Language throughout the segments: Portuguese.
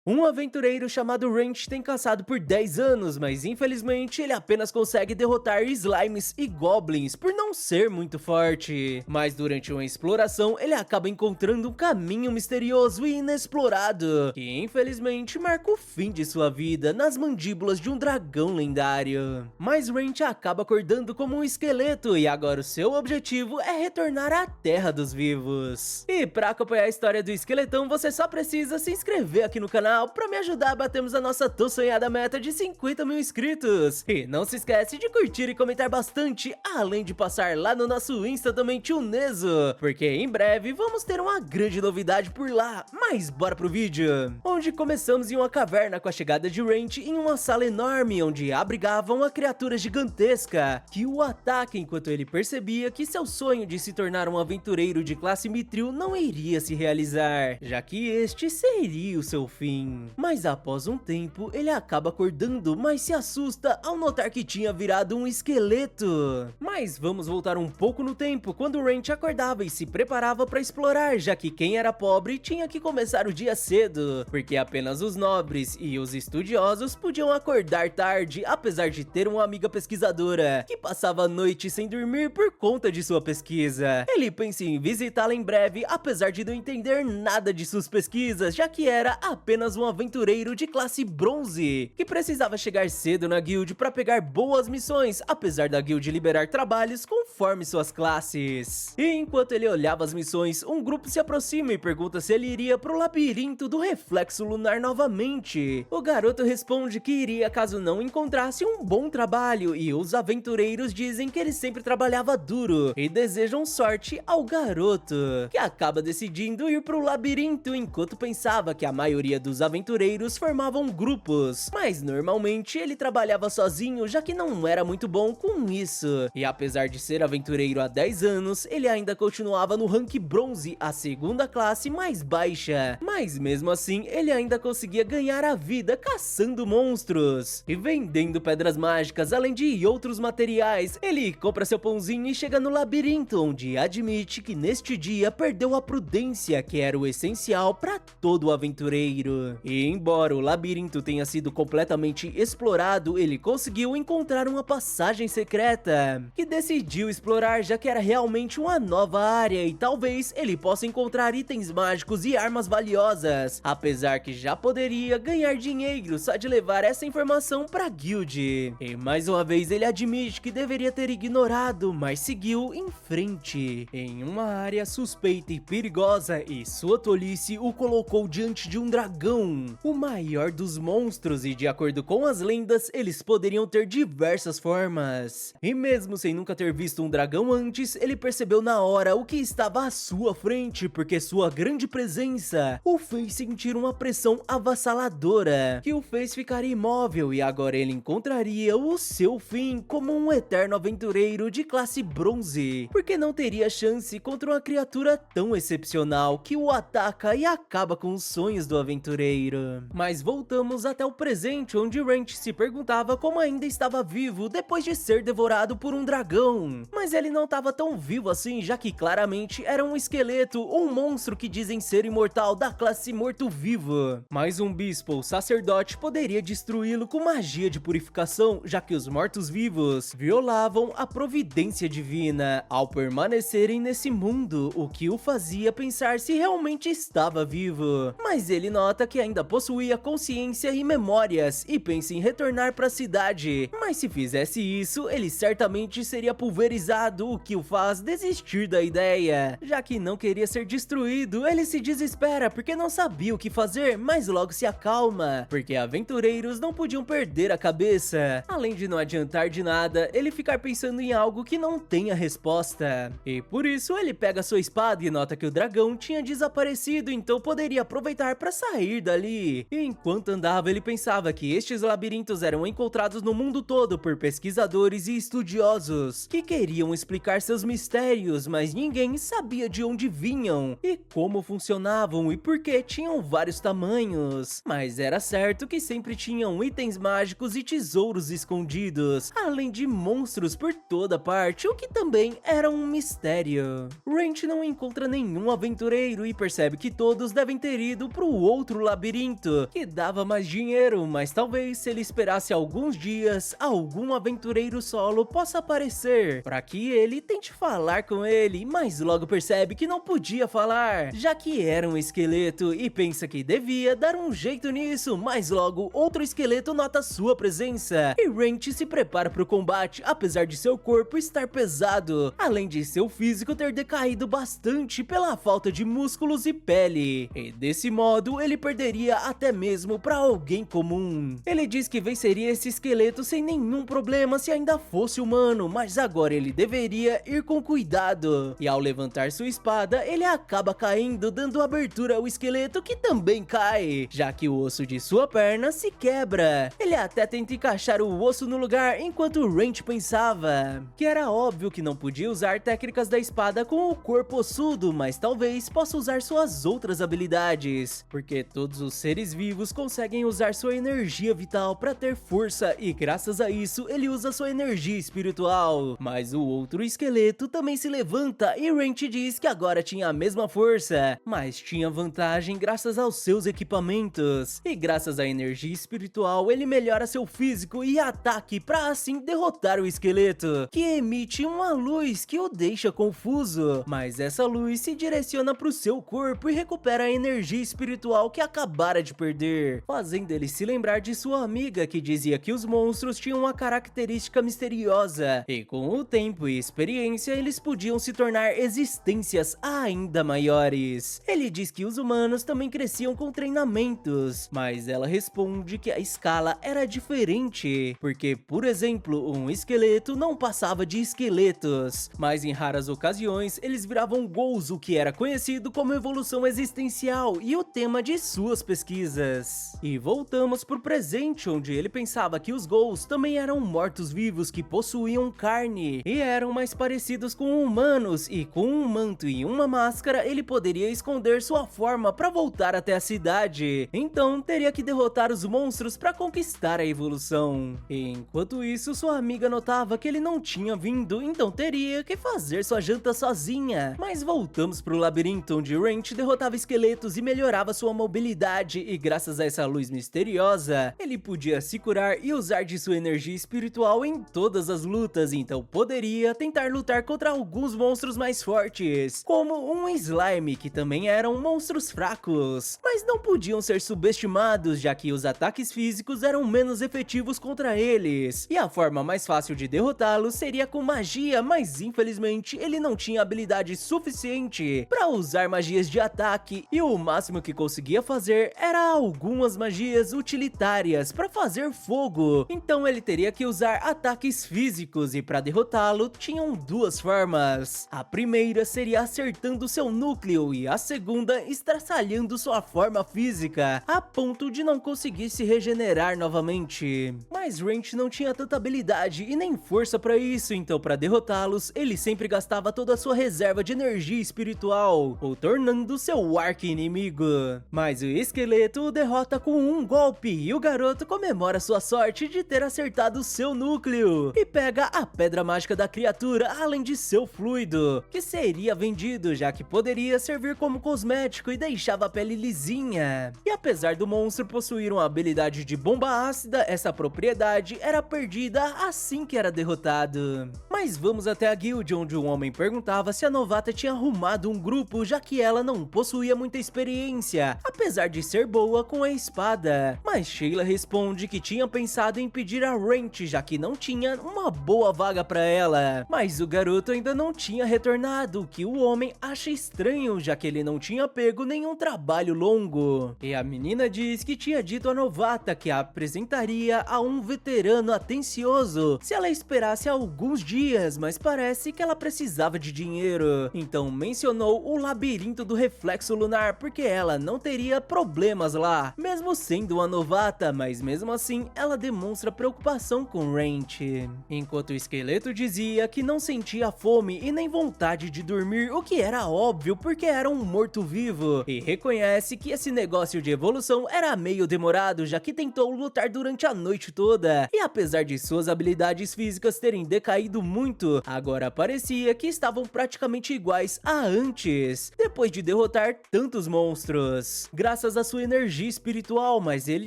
Um aventureiro chamado Wrench tem caçado por 10 anos, mas infelizmente ele apenas consegue derrotar slimes e goblins por não ser muito forte. Mas durante uma exploração ele acaba encontrando um caminho misterioso e inexplorado, que infelizmente marca o fim de sua vida nas mandíbulas de um dragão lendário. Mas Wrench acaba acordando como um esqueleto e agora o seu objetivo é retornar à Terra dos Vivos. E para acompanhar a história do esqueletão você só precisa se inscrever aqui no canal para me ajudar a batermos a nossa tão sonhada meta de 50 mil inscritos. E não se esquece de curtir e comentar bastante, além de passar lá no nosso Insta também, Tio Nezo, porque em breve vamos ter uma grande novidade por lá. Mas bora pro vídeo, onde começamos em uma caverna com a chegada de Wrench em uma sala enorme onde abrigava uma criatura gigantesca que o ataca enquanto ele percebia que seu sonho de se tornar um aventureiro de classe Mithril não iria se realizar, já que este seria o seu fim. Mas após um tempo, ele acaba acordando, mas se assusta ao notar que tinha virado um esqueleto. Mas vamos voltar um pouco no tempo, quando Wrench acordava e se preparava para explorar, já que quem era pobre tinha que começar o dia cedo, porque apenas os nobres e os estudiosos podiam acordar tarde, apesar de ter uma amiga pesquisadora, que passava a noite sem dormir por conta de sua pesquisa. Ele pensa em visitá-la em breve, apesar de não entender nada de suas pesquisas, já que era apenas um aventureiro de classe bronze, que precisava chegar cedo na guild para pegar boas missões, apesar da guild liberar trabalhos conforme suas classes. E enquanto ele olhava as missões, um grupo se aproxima e pergunta se ele iria pro labirinto do reflexo lunar novamente. O garoto responde que iria caso não encontrasse um bom trabalho, e os aventureiros dizem que ele sempre trabalhava duro e desejam sorte ao garoto, que acaba decidindo ir pro labirinto enquanto pensava que a maioria dos aventureiros formavam grupos, mas normalmente ele trabalhava sozinho, já que não era muito bom com isso. E apesar de ser aventureiro há 10 anos, ele ainda continuava no rank bronze, a segunda classe mais baixa. Mas mesmo assim, ele ainda conseguia ganhar a vida caçando monstros e vendendo pedras mágicas, além de outros materiais. Ele compra seu pãozinho e chega no labirinto, onde admite que neste dia perdeu a prudência, que era o essencial para todo aventureiro. E embora o labirinto tenha sido completamente explorado, ele conseguiu encontrar uma passagem secreta, que decidiu explorar, já que era realmente uma nova área e talvez ele possa encontrar itens mágicos e armas valiosas, apesar que já poderia ganhar dinheiro só de levar essa informação pra guild. E mais uma vez ele admite que deveria ter ignorado, mas seguiu em frente, em uma área suspeita e perigosa, e sua tolice o colocou diante de um dragão, o maior dos monstros, e de acordo com as lendas, eles poderiam ter diversas formas. E mesmo sem nunca ter visto um dragão antes, ele percebeu na hora o que estava à sua frente, porque sua grande presença o fez sentir uma pressão avassaladora, que o fez ficar imóvel, e agora ele encontraria o seu fim como um eterno aventureiro de classe bronze, porque não teria chance contra uma criatura tão excepcional que o ataca e acaba com os sonhos do aventureiro. Mas voltamos até o presente, onde Wrench se perguntava como ainda estava vivo depois de ser devorado por um dragão. Mas ele não estava tão vivo assim, já que claramente era um esqueleto, um monstro que dizem ser imortal da classe morto-vivo. Mas um bispo ou sacerdote poderia destruí-lo com magia de purificação, já que os mortos-vivos violavam a providência divina ao permanecerem nesse mundo, o que o fazia pensar se realmente estava vivo. Mas ele nota que ainda possuía consciência e memórias e pensa em retornar para a cidade, mas se fizesse isso, ele certamente seria pulverizado, o que o faz desistir da ideia. Já que não queria ser destruído, ele se desespera porque não sabia o que fazer, mas logo se acalma, porque aventureiros não podiam perder a cabeça. Além de não adiantar de nada, ele ficar pensando em algo que não tem a resposta. E por isso ele pega sua espada e nota que o dragão tinha desaparecido, então poderia aproveitar para sair dali. E enquanto andava, ele pensava que estes labirintos eram encontrados no mundo todo por pesquisadores e estudiosos que queriam explicar seus mistérios, mas ninguém sabia de onde vinham e como funcionavam e por que tinham vários tamanhos. Mas era certo que sempre tinham itens mágicos e tesouros escondidos, além de monstros por toda parte, o que também era um mistério. Wrench não encontra nenhum aventureiro e percebe que todos devem ter ido pro outro labirinto, que dava mais dinheiro, mas talvez se ele esperasse alguns dias, algum aventureiro solo possa aparecer, para que ele tente falar com ele, mas logo percebe que não podia falar, já que era um esqueleto e pensa que devia dar um jeito nisso, mas logo outro esqueleto nota sua presença e Wrench se prepara para o combate, apesar de seu corpo estar pesado, além de seu físico ter decaído bastante pela falta de músculos e pele, e desse modo ele perderia até mesmo para alguém comum. Ele diz que venceria esse esqueleto sem nenhum problema se ainda fosse humano, mas agora ele deveria ir com cuidado, e ao levantar sua espada ele acaba caindo, dando abertura ao esqueleto, que também cai, já que o osso de sua perna se quebra. Ele até tenta encaixar o osso no lugar, enquanto Wrench pensava que era óbvio que não podia usar técnicas da espada com o corpo ossudo, mas talvez possa usar suas outras habilidades, porque todos os seres vivos conseguem usar sua energia vital para ter força, e graças a isso ele usa sua energia espiritual. Mas o outro esqueleto também se levanta e Wrench diz que agora tinha a mesma força, mas tinha vantagem graças aos seus equipamentos, e graças à energia espiritual ele melhora seu físico e ataque para assim derrotar o esqueleto, que emite uma luz que o deixa confuso, mas essa luz se direciona para o seu corpo e recupera a energia espiritual que acabara de perder, fazendo ele se lembrar de sua amiga que dizia que os monstros tinham uma característica misteriosa, e com o tempo e experiência eles podiam se tornar existências ainda maiores. Ele diz que os humanos também cresciam com treinamentos, mas ela responde que a escala era diferente, porque, por exemplo, um esqueleto não passava de esqueletos, mas em raras ocasiões eles viravam ghouls, o que era conhecido como evolução existencial e o tema de suas pesquisas. E voltamos pro presente, onde ele pensava que os ghouls também eram mortos-vivos que possuíam carne e eram mais parecidos com humanos, e com um manto e uma máscara ele poderia esconder sua forma para voltar até a cidade, então teria que derrotar os monstros para conquistar a evolução. E enquanto isso, sua amiga notava que ele não tinha vindo, então teria que fazer sua janta sozinha. Mas voltamos pro labirinto, onde Wrench derrotava esqueletos e melhorava sua mobilidade, e graças a essa luz misteriosa, ele podia se curar e usar de sua energia espiritual em todas as lutas, então poderia tentar lutar contra alguns monstros mais fortes, como um slime, que também eram monstros fracos, mas não podiam ser subestimados, já que os ataques físicos eram menos efetivos contra eles, e a forma mais fácil de derrotá-los seria com magia, mas infelizmente ele não tinha habilidade suficiente para usar magias de ataque, e o máximo que conseguia fazer era algumas magias utilitárias para fazer fogo, então ele teria que usar ataques físicos, e para derrotá-lo tinham duas formas. A primeira seria acertando seu núcleo, e a segunda estraçalhando sua forma física, a ponto de não conseguir se regenerar novamente. Mas Wrench não tinha tanta habilidade e nem força para isso, então para derrotá-los, ele sempre gastava toda a sua reserva de energia espiritual, o tornando seu arqui-inimigo. Mas o esqueleto o derrota com um golpe, e o garoto comemora sua sorte de ter acertado seu núcleo, e pega a pedra mágica da criatura, além de seu fluido, que seria vendido, já que poderia servir como cosmético e deixava a pele lisinha. E apesar do monstro possuir uma habilidade de bomba ácida, essa propriedade era perdida assim que era derrotado. Mas vamos até a guild, onde um homem perguntava se a novata tinha arrumado um grupo, já que ela não possuía muita experiência, apesar de ser boa com a espada. Mas Sheila responde que tinha pensado em pedir a Wrench, já que não tinha uma boa vaga para ela. Mas o garoto ainda não tinha retornado, o que o homem acha estranho, já que ele não tinha pego nenhum trabalho longo. E a menina diz que tinha dito à novata que a apresentaria a um veterano atencioso se ela esperasse alguns dias, mas parece que ela precisava de dinheiro. Então mencionou o labirinto do reflexo lunar, porque ela não teria problemas lá, mesmo sendo uma novata, mas mesmo assim ela demonstra preocupação com Wrench. Enquanto o esqueleto dizia que não sentia fome e nem vontade de dormir, o que era óbvio porque era um morto-vivo, e reconhece que esse negócio de evolução era meio demorado, já que tentou lutar durante a noite toda, e apesar de suas habilidades físicas terem decaído muito, agora parecia que estavam praticamente iguais a antes, depois de derrotar tantos monstros. Graças graças à sua energia espiritual, mas ele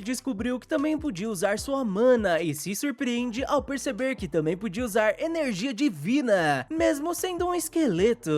descobriu que também podia usar sua mana e se surpreende ao perceber que também podia usar energia divina, mesmo sendo um esqueleto,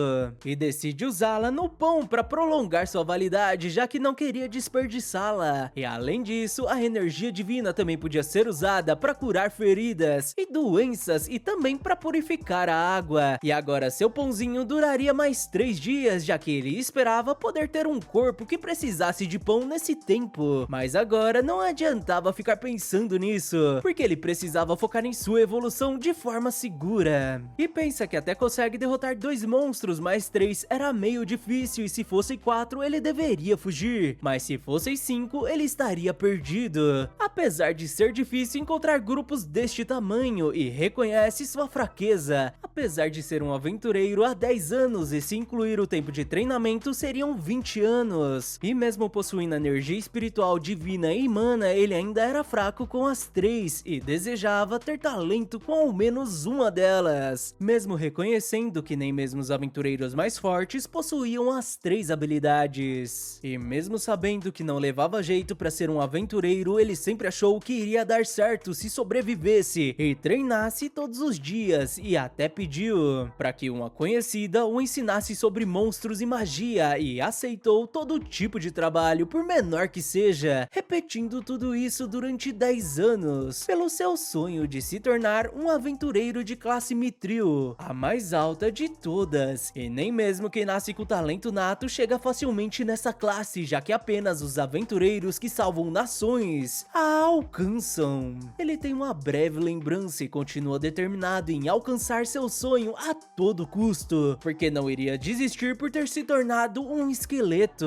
e decide usá-la no pão para prolongar sua validade, já que não queria desperdiçá-la. E além disso, a energia divina também podia ser usada para curar feridas e doenças e também para purificar a água. E agora seu pãozinho duraria mais 3 dias, já que ele esperava poder ter um corpo que precisasse de pão nesse tempo. Mas agora não adiantava ficar pensando nisso, porque ele precisava focar em sua evolução de forma segura. E pensa que até consegue derrotar 2 monstros, mas 3 era meio difícil, e se fossem 4 ele deveria fugir, mas se fossem 5 ele estaria perdido. Apesar de ser difícil encontrar grupos deste tamanho, e reconhece sua fraqueza. Apesar de ser um aventureiro há 10 anos e se incluir o tempo de treinamento seriam 20 anos. E mesmo possuindo energia espiritual divina e mana, ele ainda era fraco com as 3 e desejava ter talento com ao menos uma delas. Mesmo reconhecendo que nem mesmo os aventureiros mais fortes possuíam as 3 habilidades. E mesmo sabendo que não levava jeito para ser um aventureiro, ele sempre achou que iria dar certo se sobrevivesse e treinasse todos os dias, e até pediu para que uma conhecida o ensinasse sobre monstros e magia, e aceitou todo tipo de trabalho, por menor que seja, repetindo tudo isso durante 10 anos, pelo seu sonho de se tornar um aventureiro de classe Mithril, a mais alta de todas. E nem mesmo quem nasce com talento nato chega facilmente nessa classe, já que apenas os aventureiros que salvam nações a alcançam. Ele tem uma breve lembrança e continua determinado em alcançar seu sonho a todo custo, porque não iria desistir por ter se tornado um esqueleto.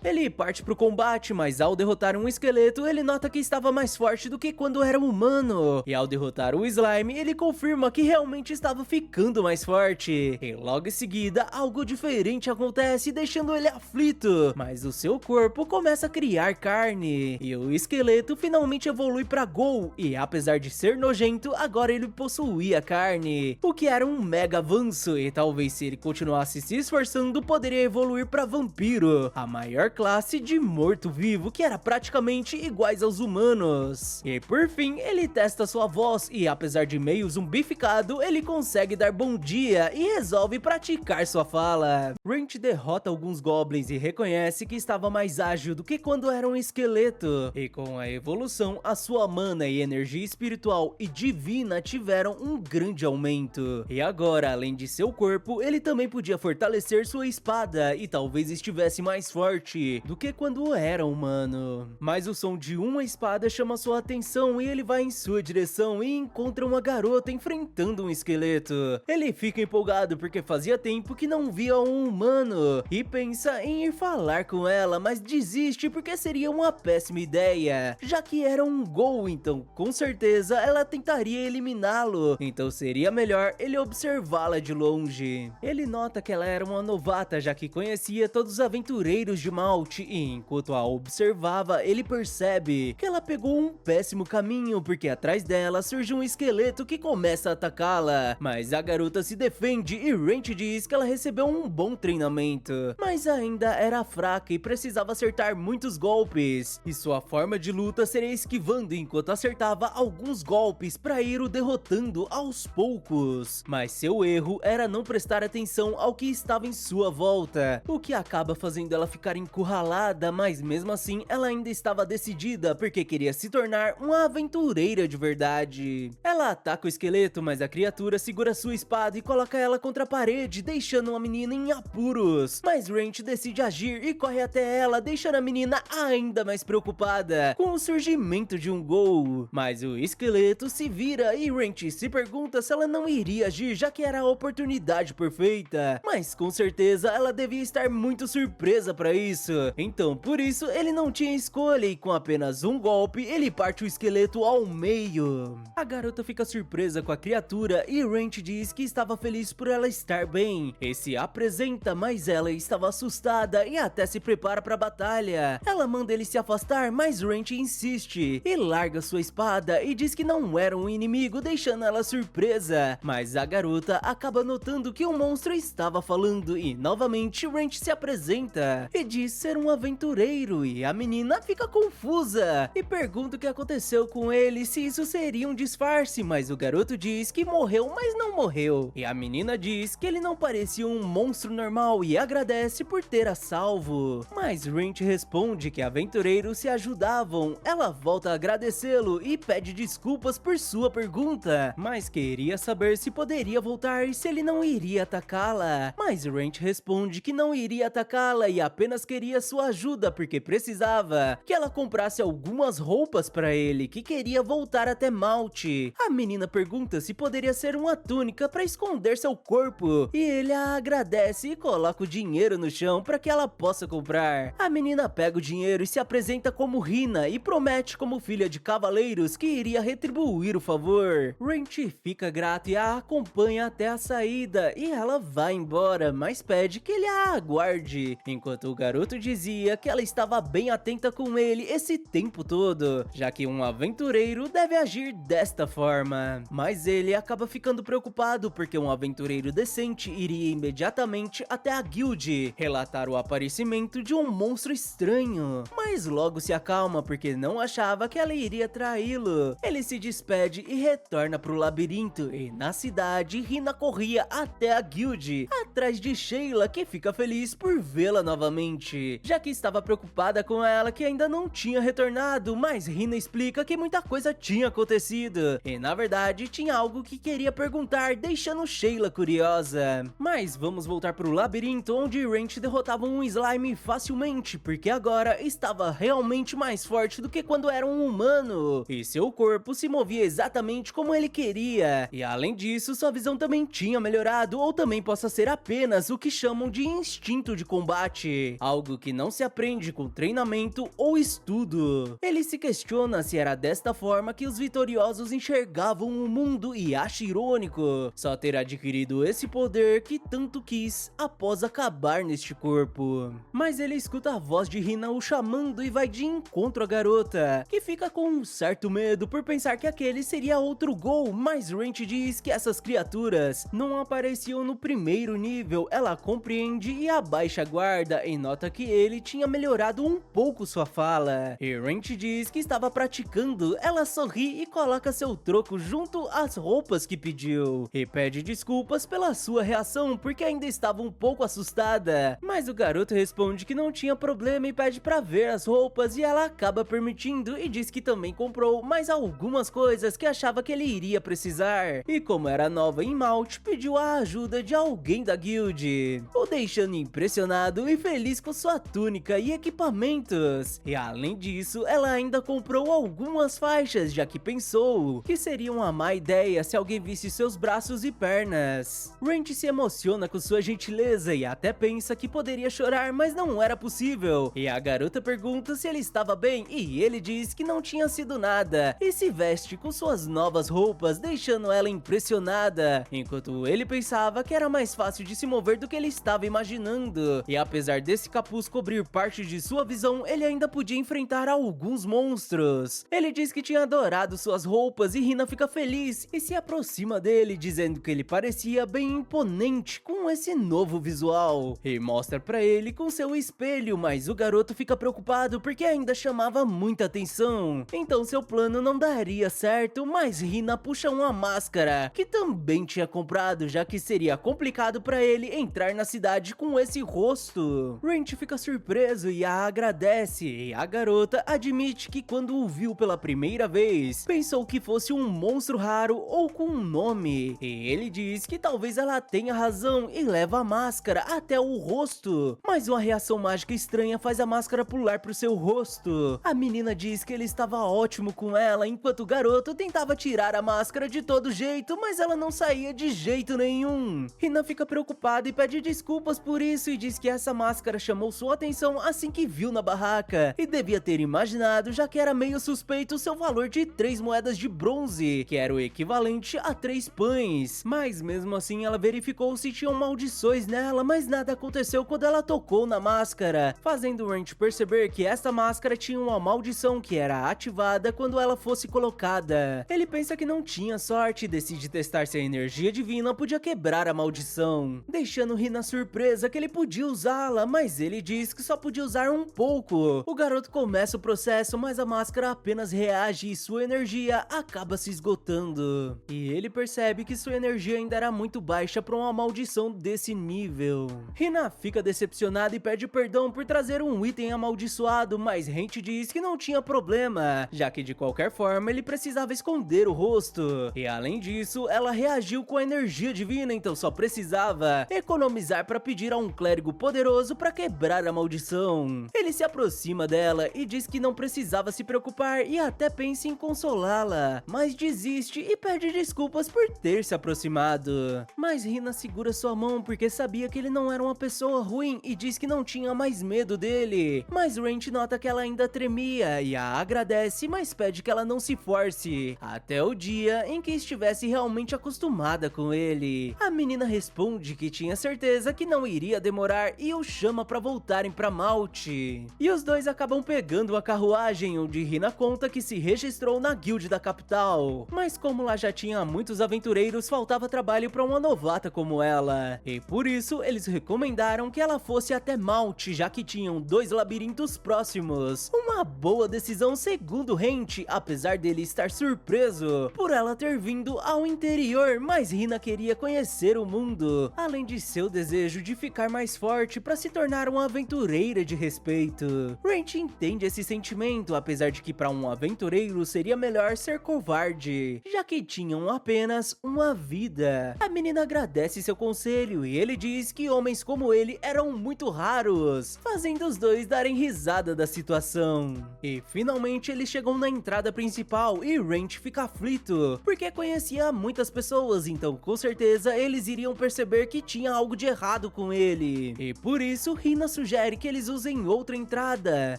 Ele parte pro combate, mas ao derrotar um esqueleto, ele nota que estava mais forte do que quando era humano. E ao derrotar o slime, ele confirma que realmente estava ficando mais forte. E logo em seguida, algo diferente acontece, deixando ele aflito. Mas o seu corpo começa a criar carne. E o esqueleto finalmente evolui pra Ghoul. E apesar de ser nojento, agora ele possuía carne, o que era um mega avanço. E talvez se ele continuasse se esforçando, poderia evoluir pra vampiro, a maior classe de morto-vivo, que era praticamente iguais aos humanos. E por fim, ele testa sua voz e apesar de meio zumbificado, ele consegue dar bom dia e resolve praticar sua fala. Wrench derrota alguns goblins e reconhece que estava mais ágil do que quando era um esqueleto. E com a evolução, a sua mana e energia espiritual e divina tiveram um grande aumento. E agora, além de seu corpo, ele também podia fortalecer sua espada e talvez estivesse mais forte do que quando era humano. Mas o som de uma espada chama sua atenção e ele vai em sua direção e encontra uma garota enfrentando um esqueleto. Ele fica empolgado porque fazia tempo que não via um humano e pensa em ir falar com ela, mas desiste porque seria uma péssima ideia, já que era um ghoul, então com certeza ela tentaria eliminá-lo, então seria melhor ele observá-la de longe. Ele nota que ela era uma novata, já que conhecia todos os aventureiros de Malt, e enquanto a observava, ele percebe que ela pegou um péssimo caminho, porque atrás dela surge um esqueleto que começa a atacá-la, mas a garota se defende e Wrench diz que ela recebeu um bom treinamento, mas ainda era fraca e precisava acertar muitos golpes, e sua forma de luta seria esquivando enquanto acertava alguns golpes para ir o derrotando aos poucos. Mas seu erro era não prestar atenção ao que estava em sua volta, o que acaba fazendo ela ficar encurralada, mas mesmo assim ela ainda estava decidida porque queria se tornar uma aventureira de verdade. Ela ataca o esqueleto, mas a criatura segura sua espada e coloca ela contra a parede, deixando a menina em apuros. Mas Wrench decide agir e corre até ela, deixando a menina ainda mais preocupada com o surgimento de um ghoul. Mas o esqueleto se vira e Wrench se pergunta se ela não iria agir, já que era a oportunidade perfeita. Mas com certeza ela devia estar muito surpresa para isso. Então por isso ele não tinha escolha e com apenas um golpe ele parte o esqueleto ao meio. A garota fica surpresa com a criatura e Wrench diz que estava feliz por ela estar bem. E se apresenta, mas ela estava assustada e até se prepara para a batalha. Ela manda ele se afastar, mas Wrench insiste desiste e larga sua espada e diz que não era um inimigo, deixando ela surpresa. Mas a garota acaba notando que o monstro estava falando e novamente Wrench se apresenta e diz ser um aventureiro, e a menina fica confusa e pergunta o que aconteceu com ele, se isso seria um disfarce, mas o garoto diz que morreu, mas não morreu. E a menina diz que ele não parecia um monstro normal e agradece por ter a salvo. Mas Wrench responde que aventureiros se ajudavam. Ela volta a agradecê-lo e pede desculpas por sua pergunta, mas queria saber se poderia voltar e se ele não iria atacá-la. Mas Wrench responde que não iria atacá-la e apenas queria sua ajuda porque precisava que ela comprasse algumas roupas para ele, que queria voltar até Malte. A menina pergunta se poderia ser uma túnica para esconder seu corpo e ele a agradece e coloca o dinheiro no chão para que ela possa comprar. A menina pega o dinheiro e se apresenta como Hina e promete como filha de cavaleiros que iria retribuir o favor. Wrench fica grato e a acompanha até a saída e ela vai embora, mas pede que ele a aguarde, enquanto o garoto dizia que ela estava bem atenta com ele esse tempo todo, já que um aventureiro deve agir desta forma. Mas ele acaba ficando preocupado porque um aventureiro decente iria imediatamente até a guild relatar o aparecimento de um monstro estranho, mas logo se acalma porque não achava que ela iria traí-lo. Ele se despede e retorna pro labirinto, e na cidade Hina corria até a guild atrás de Sheila, que fica feliz por vê-la novamente, já que estava preocupada com ela que ainda não tinha retornado. Mas Hina explica que muita coisa tinha acontecido e na verdade tinha algo que queria perguntar, deixando Sheila curiosa. Mas vamos voltar pro labirinto, onde Wrench derrotava um slime facilmente, porque agora estava realmente mais forte do que quando era um humano, e seu corpo se movia exatamente como ele queria. E além disso, sua visão também tinha melhorado, ou também possa ser apenas o que chamam de instinto de combate, algo que não se aprende com treinamento ou estudo. Ele se questiona se era desta forma que os vitoriosos enxergavam o mundo e acha irônico só ter adquirido esse poder que tanto quis após acabar neste corpo. Mas ele escuta a voz de Hina o chamando e vai de encontro à garota, que fica com um certo medo por pensar que aquele seria outro Gol, mas Wrench diz que essas criaturas não apareciam no primeiro nível. Ela compreende e abaixa a guarda e nota que ele tinha melhorado um pouco sua fala. E Wrench diz que estava praticando. Ela sorri e coloca seu troco junto às roupas que pediu e pede desculpas pela sua reação porque ainda estava um pouco assustada. Mas o garoto responde que não tinha problema e pede pra ver as roupas, e ela acaba permitindo e diz que também comprou mais algumas coisas que achava que ele iria precisar. E como era nova em Malte, pediu a ajuda de alguém da guild, o deixando impressionado e feliz com sua túnica e equipamentos. E além disso, ela ainda comprou algumas faixas, já que pensou que seria uma má ideia se alguém visse seus braços e pernas. Wrench se emociona com sua gentileza e até pensa que poderia chorar, mas não era possível. E a garota pergunta se ele estava bem e ele diz que não tinha sido nada e se veste com suas novas roupas, deixando ela impressionada, enquanto ele pensava que era mais fácil de se mover do que ele estava imaginando. E apesar desse capuz cobrir parte de sua visão, ele ainda podia enfrentar alguns monstros. Ele diz que tinha adorado suas roupas e Hina fica feliz e se aproxima dele, dizendo que ele parecia bem imponente com esse novo visual, e mostra pra ele com seu espelho, mas o garoto fica preocupado porque ainda chamava muita atenção, então seu plano não daria certo. Mas Hina puxa uma máscara que também tinha comprado, já que seria complicado pra ele entrar na cidade com esse rosto. Wrench fica surpreso e a agradece, e a garota admite que quando o viu pela primeira vez, pensou que fosse um monstro raro ou com um nome, e ele diz que talvez ela tenha razão e leva a máscara até o rosto, mas uma reação mágica estranha faz a máscara pular pro seu rosto. A menina diz que ele estava ótimo com ela, enquanto o garoto tentava tirar a máscara de todo jeito, mas ela não saía de jeito nenhum. Hina fica preocupada e pede desculpas por isso e diz que essa máscara chamou sua atenção assim que viu na barraca e devia ter imaginado, já que era meio suspeito seu valor de 3 moedas de bronze, que era o equivalente a 3 pães. Mas mesmo assim ela verificou se tinha uma maldições nela, mas nada aconteceu quando ela tocou na máscara, fazendo Wrench perceber que esta máscara tinha uma maldição que era ativada quando ela fosse colocada. Ele pensa que não tinha sorte e decide testar se a energia divina podia quebrar a maldição, deixando Hina surpresa que ele podia usá-la, mas ele diz que só podia usar um pouco. O garoto começa o processo, mas a máscara apenas reage e sua energia acaba se esgotando. E ele percebe que sua energia ainda era muito baixa para uma maldição desse nível. Hina fica decepcionada e pede perdão por trazer um item amaldiçoado, mas Hent diz que não tinha problema, já que de qualquer forma ele precisava esconder o rosto. E além disso, ela reagiu com a energia divina, então só precisava economizar para pedir a um clérigo poderoso para quebrar a maldição. Ele se aproxima dela e diz que não precisava se preocupar e até pensa em consolá-la, mas desiste e pede desculpas por ter se aproximado. Mas Hina segura sua mão porque sabia que ele não era uma pessoa ruim e diz que não tinha mais medo dele. Mas Wrench nota que ela ainda tremia e a agradece, mas pede que ela não se force, até o dia em que estivesse realmente acostumada com ele. A menina responde que tinha certeza que não iria demorar e o chama para voltarem para Malte. E os dois acabam pegando a carruagem, onde Hina conta que se registrou na guilda da capital. Mas como lá já tinha muitos aventureiros, faltava trabalho para uma novata como ela. E por isso eles recomendaram que ela fosse até Malte, já que tinham 2 labirintos próximos. Uma boa decisão segundo Hent, apesar dele estar surpreso por ela ter vindo ao interior, mas Hina queria conhecer o mundo, além de seu desejo de ficar mais forte para se tornar uma aventureira de respeito. Wrench entende esse sentimento, apesar de que para um aventureiro seria melhor ser covarde, já que tinham apenas uma vida. A menina agradece seu conselho e ele diz que homens como ele eram muito raros, fazendo os dois darem risada da situação. E finalmente eles chegam na entrada principal e Wrench fica aflito, porque conhecia muitas pessoas, então com certeza eles iriam perceber que tinha algo de errado com ele. E por isso Hina sugere que eles usem outra entrada,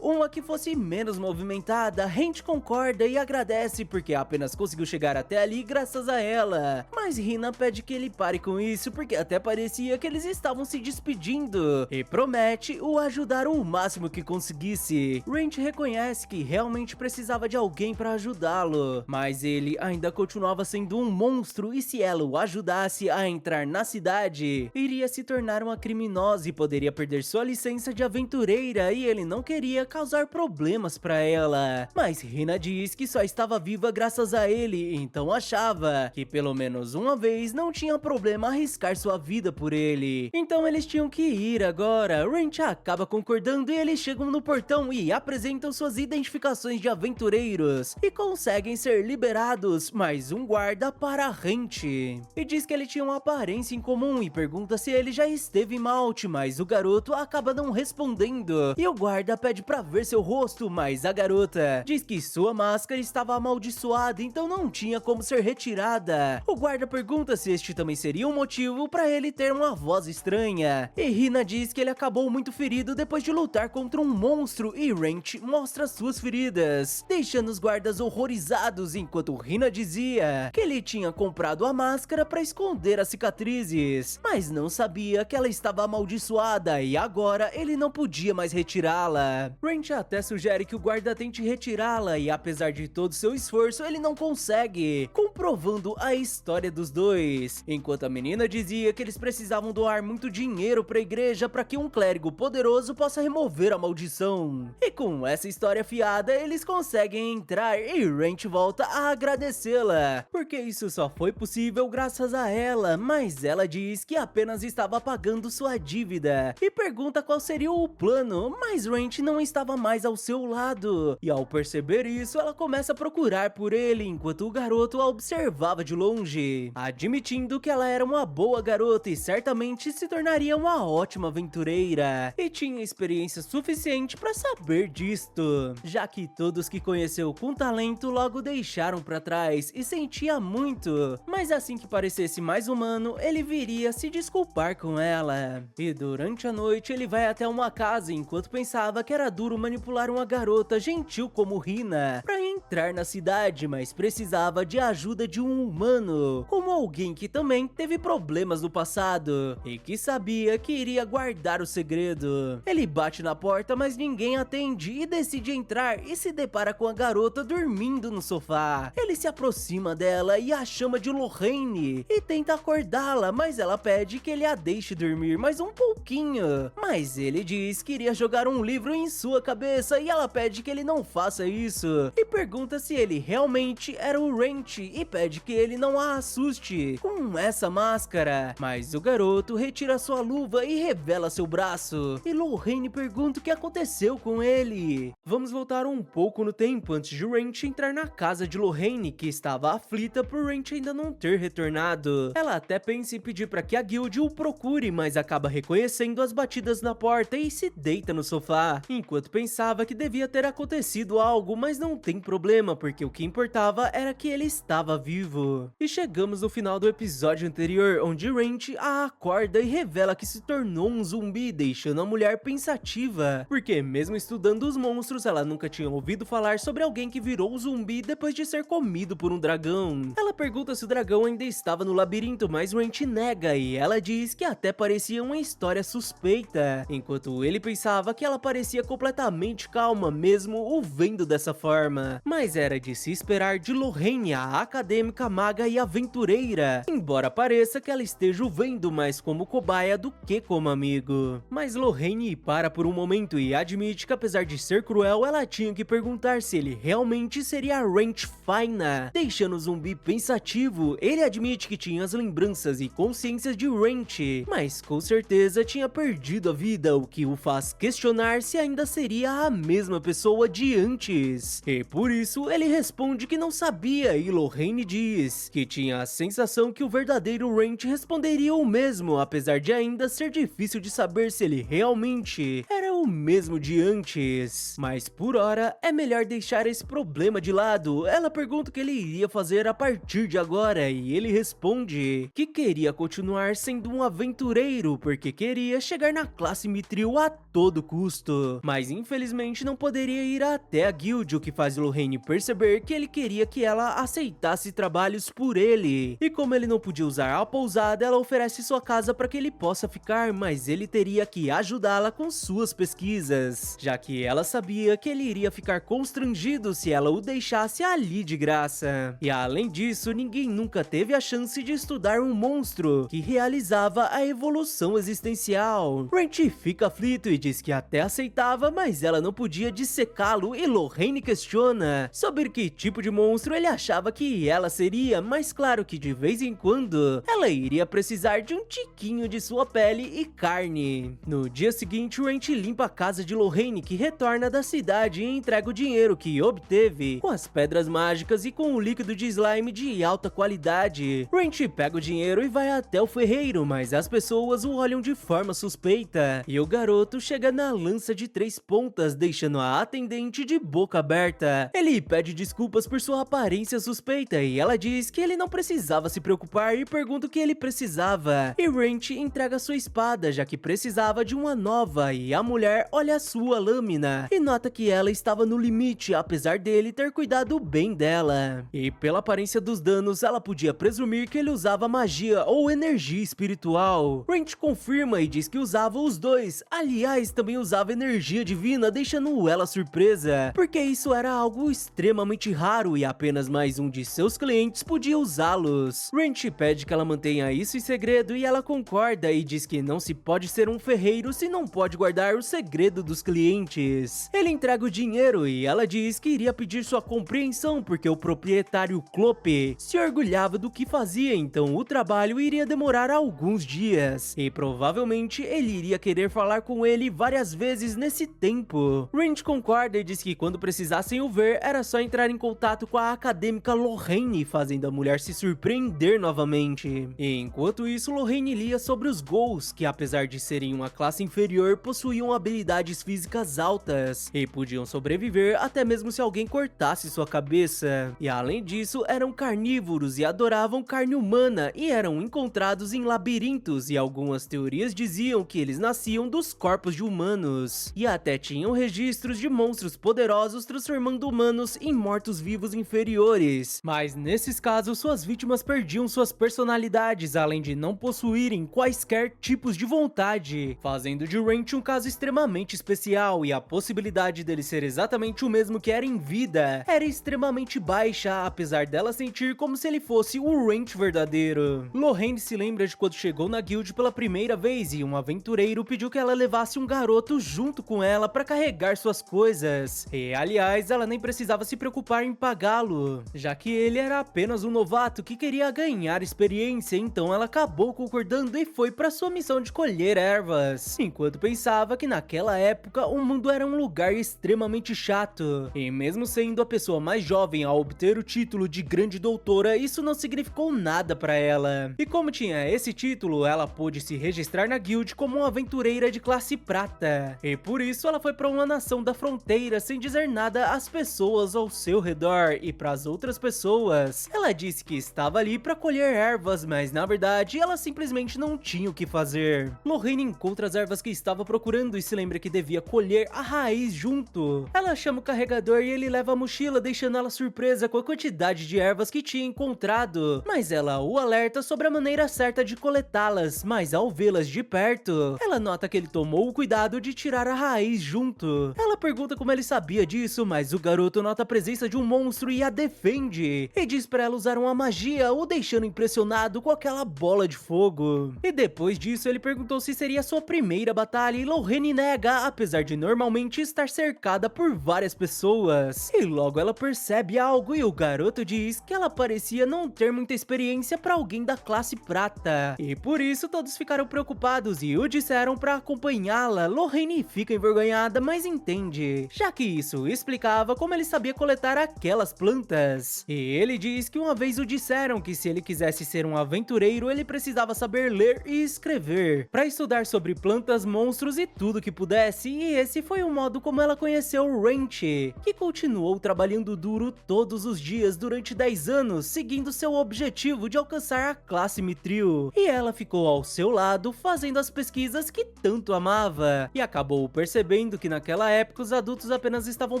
uma que fosse menos movimentada. Hent concorda e agradece porque apenas conseguiu chegar até ali graças a ela. Mas Hina pede que ele pare com isso porque até parecia que eles estavam se despedindo e promete o ajudar o máximo que conseguisse. Wrench reconhece que realmente precisava de alguém para ajudá-lo, mas ele ainda continuava sendo um monstro e se ela o ajudasse a entrar na cidade, iria se tornar uma criminosa e poderia perder sua licença de aventureira e ele não queria causar problemas para ela. Mas Hina diz que só estava viva graças a ele, então achava que pelo menos uma vez não tinha problema arriscar sua vida por ele. Então eles tinham que ir agora. Wrench acaba concordando e eles chegam no portão e apresentam suas identificações de aventureiros e conseguem ser liberados, mas um guarda para Hent e diz que ele tinha uma aparência em comum e pergunta se ele já esteve em Malte, mas o garoto acaba não respondendo e o guarda pede pra ver seu rosto, mas a garota diz que sua máscara estava amaldiçoada, então não tinha como ser retirada. O guarda pergunta se este também seria um motivo pra ele ter uma voz estranha e Hina diz que ele acabou muito ferido depois de lutar contra um monstro e Wrench mostra suas feridas, deixando os guardas horrorizados, enquanto Hina dizia que ele tinha comprado a máscara pra esconder as cicatrizes, mas não sabia que ela estava amaldiçoada e agora ele não podia mais retirá-la. Wrench até sugere que o guarda tente retirá-la e apesar de todo seu esforço ele não consegue, comprovando a história dos dois, enquanto a menina dizia que eles precisavam doar muito dinheiro para a igreja para que um clérigo poderoso possa remover a maldição. E com essa história fiada eles conseguem entrar e Wrench volta a agradecê-la, porque isso só foi possível graças a ela, mas ela diz que apenas estava pagando sua dívida e pergunta qual seria o plano, mas Wrench não estava mais ao seu lado e ao perceber isso ela começa a procurar por ele enquanto o garoto a observava de longe, admitindo que ela era uma boa garota e certamente se tornaria uma ótima aventureira e tinha experiência suficiente para saber disto, já que todos que conheceu com talento logo deixaram para trás e sentia muito, mas assim que parecesse mais humano ele viria se desculpar com ela. E durante a noite ele vai até uma casa enquanto pensava que era duro manipular uma garota gentil como Hina para entrar na cidade, mas precisava de ajuda de um humano, como alguém que também teve problemas no passado passado e que sabia que iria guardar o segredo. Ele bate na porta, mas ninguém atende e decide entrar e se depara com a garota dormindo no sofá. Ele se aproxima dela e a chama de Lorraine e tenta acordá-la, mas ela pede que ele a deixe dormir mais um pouquinho. Mas ele diz que iria jogar um livro em sua cabeça e ela pede que ele não faça isso e pergunta se ele realmente era o Wrench e pede que ele não a assuste com essa máscara. Mas o garoto retira sua luva e revela seu braço e Lorraine pergunta o que aconteceu com ele. Vamos voltar um pouco no tempo antes de Wrench entrar na casa de Lorraine, que estava aflita por Wrench ainda não ter retornado. Ela até pensa em pedir para que a guilde o procure, mas acaba reconhecendo as batidas na porta e se deita no sofá, enquanto pensava que devia ter acontecido algo, mas não tem problema, porque o que importava era que ele estava vivo. E chegamos no final do episódio anterior, onde Wrench a acorda e revela que se tornou um zumbi, deixando a mulher pensativa, porque mesmo estudando os monstros, ela nunca tinha ouvido falar sobre alguém que virou zumbi depois de ser comido por um dragão. Ela pergunta se o dragão ainda estava no labirinto, mas Wrench nega e ela diz que até parecia uma história suspeita, enquanto ele pensava que ela parecia completamente calma, mesmo o vendo dessa forma. Mas era de se esperar de Lorraine, a acadêmica, maga e aventureira, embora pareça que ela esteja o vendo mais como cobaia do que como amigo. Mas Lorraine para por um momento e admite que apesar de ser cruel, ela tinha que perguntar se ele realmente seria a Wrench Faina. Deixando o zumbi pensativo, ele admite que tinha as lembranças e consciências de Wrench, mas com certeza tinha perdido a vida, o que o faz questionar se ainda seria a mesma pessoa de antes. E por isso ele responde que não sabia e Lorraine diz que tinha a sensação que o verdadeiro Wrench responderia o mesmo, apesar de ainda ser difícil de saber se ele realmente era o mesmo de antes. Mas por hora é melhor deixar esse problema de lado. Ela pergunta o que ele iria fazer a partir de agora e ele responde que queria continuar sendo um aventureiro porque queria chegar na classe Mithril a todo custo, mas infelizmente não poderia ir até a guild, o que faz Lorraine perceber que ele queria que ela aceitasse trabalhos por ele. E como ele não podia usar a pousada, ela oferece sua casa para que ele possa ficar, mas ele teria que ajudá-la com suas pesquisas, já que ela sabia que ele iria ficar constrangido se ela o deixasse ali de graça. E além disso, ninguém nunca teve a chance de estudar um monstro que realizava a evolução existencial. Wrench fica aflito e diz que até aceitava, mas ela não podia dissecá-lo e Lorraine questiona sobre que tipo de monstro ele achava que ela seria, mas claro que de vez em quando ela iria precisar de um tiquinho de sua pele e carne. No dia seguinte, Wrench limpa a casa de Lorraine, que retorna da cidade e entrega o dinheiro que obteve com as pedras mágicas e com o líquido de slime de alta qualidade. Wrench pega o dinheiro e vai até o ferreiro, mas as pessoas o olham de forma suspeita e o garoto chega na lança de 3 pontas, deixando a atendente de boca aberta. Ele pede desculpas por sua aparência suspeita e ela diz que ele não precisava se preocupar e pergunta o que ele precisava. E Wrench entrega sua espada, já que precisava de uma nova, e a mulher olha a sua lâmina e nota que ela estava no limite, apesar dele ter cuidado bem dela. E pela aparência dos danos, ela podia presumir que ele usava magia ou energia espiritual. Wrench confirma e diz que usava os dois, aliás, também usava energia divina, deixando ela surpresa, porque isso era algo extremamente raro e apenas mais um de seus clientes podia usá-los. Wrench pede que ela mantenha isso em segredo e ela concorda e diz que não se pode ser um ferreiro se não pode guardar o segredo dos clientes. Ele entrega o dinheiro e ela diz que iria pedir sua compreensão porque o proprietário Clope se orgulhava do que fazia, então o trabalho iria demorar alguns dias e provavelmente ele iria querer falar com ele várias vezes nesse tempo. Wrench concorda e diz que quando precisassem o ver era só entrar em contato com a acadêmica Lorraine, fazendo a mulher se surpreender novamente. E enquanto isso, Lorraine lia sobre os Ghouls, que apesar de serem uma classe inferior, possuíam habilidades habilidades físicas altas e podiam sobreviver até mesmo se alguém cortasse sua cabeça. E além disso, eram carnívoros e adoravam carne humana e eram encontrados em labirintos, e algumas teorias diziam que eles nasciam dos corpos de humanos. E até tinham registros de monstros poderosos transformando humanos em mortos-vivos inferiores. Mas nesses casos, suas vítimas perdiam suas personalidades, além de não possuírem quaisquer tipos de vontade, fazendo de Wrench um caso extremamente especial, e a possibilidade dele ser exatamente o mesmo que era em vida era extremamente baixa, apesar dela sentir como se ele fosse o Wrench verdadeiro. Lorraine se lembra de quando chegou na guild pela primeira vez e um aventureiro pediu que ela levasse um garoto junto com ela para carregar suas coisas. E aliás, ela nem precisava se preocupar em pagá-lo, já que ele era apenas um novato que queria ganhar experiência, então ela acabou concordando e foi para sua missão de colher ervas, enquanto pensava que naquela época o mundo era um lugar extremamente chato. E mesmo sendo a pessoa mais jovem a obter o título de grande doutora, isso não significou nada para ela. E como tinha esse título, ela pôde se registrar na guild como uma aventureira de classe prata. E por isso ela foi para uma nação da fronteira sem dizer nada às pessoas ao seu redor, e para as outras pessoas, ela disse que estava ali para colher ervas, mas na verdade ela simplesmente não tinha o que fazer. Lorraine encontra as ervas que estava procurando e se lembra que devia colher a raiz junto. Ela chama o carregador e ele leva a mochila, deixando ela surpresa com a quantidade de ervas que tinha encontrado, mas ela o alerta sobre a maneira certa de coletá-las, mas ao vê-las de perto, ela nota que ele tomou o cuidado de tirar a raiz junto. Ela pergunta como ele sabia disso, mas o garoto nota a presença de um monstro e a defende, e diz pra ela usar uma magia, o deixando impressionado com aquela bola de fogo. E depois disso ele perguntou se seria sua primeira batalha, e Lorraine nega, apesar de normalmente estar cercada por várias pessoas. E logo ela percebe algo e o garoto diz que ela parecia não ter muita experiência para alguém da classe prata, e por isso todos ficaram preocupados e o disseram para acompanhá-la. Lorraine fica envergonhada, mas entende, já que isso explicava como ele sabia coletar aquelas plantas. E ele diz que uma vez o disseram que se ele quisesse ser um aventureiro, ele precisava saber ler e escrever, para estudar sobre plantas, monstros e tudo que pudesse, e esse foi o modo como ela conheceu Wrench, que continuou trabalhando duro todos os dias durante 10 anos, seguindo seu objetivo de alcançar a classe Mithril. E ela ficou ao seu lado, fazendo as pesquisas que tanto amava, e acabou percebendo que naquela época os adultos apenas estavam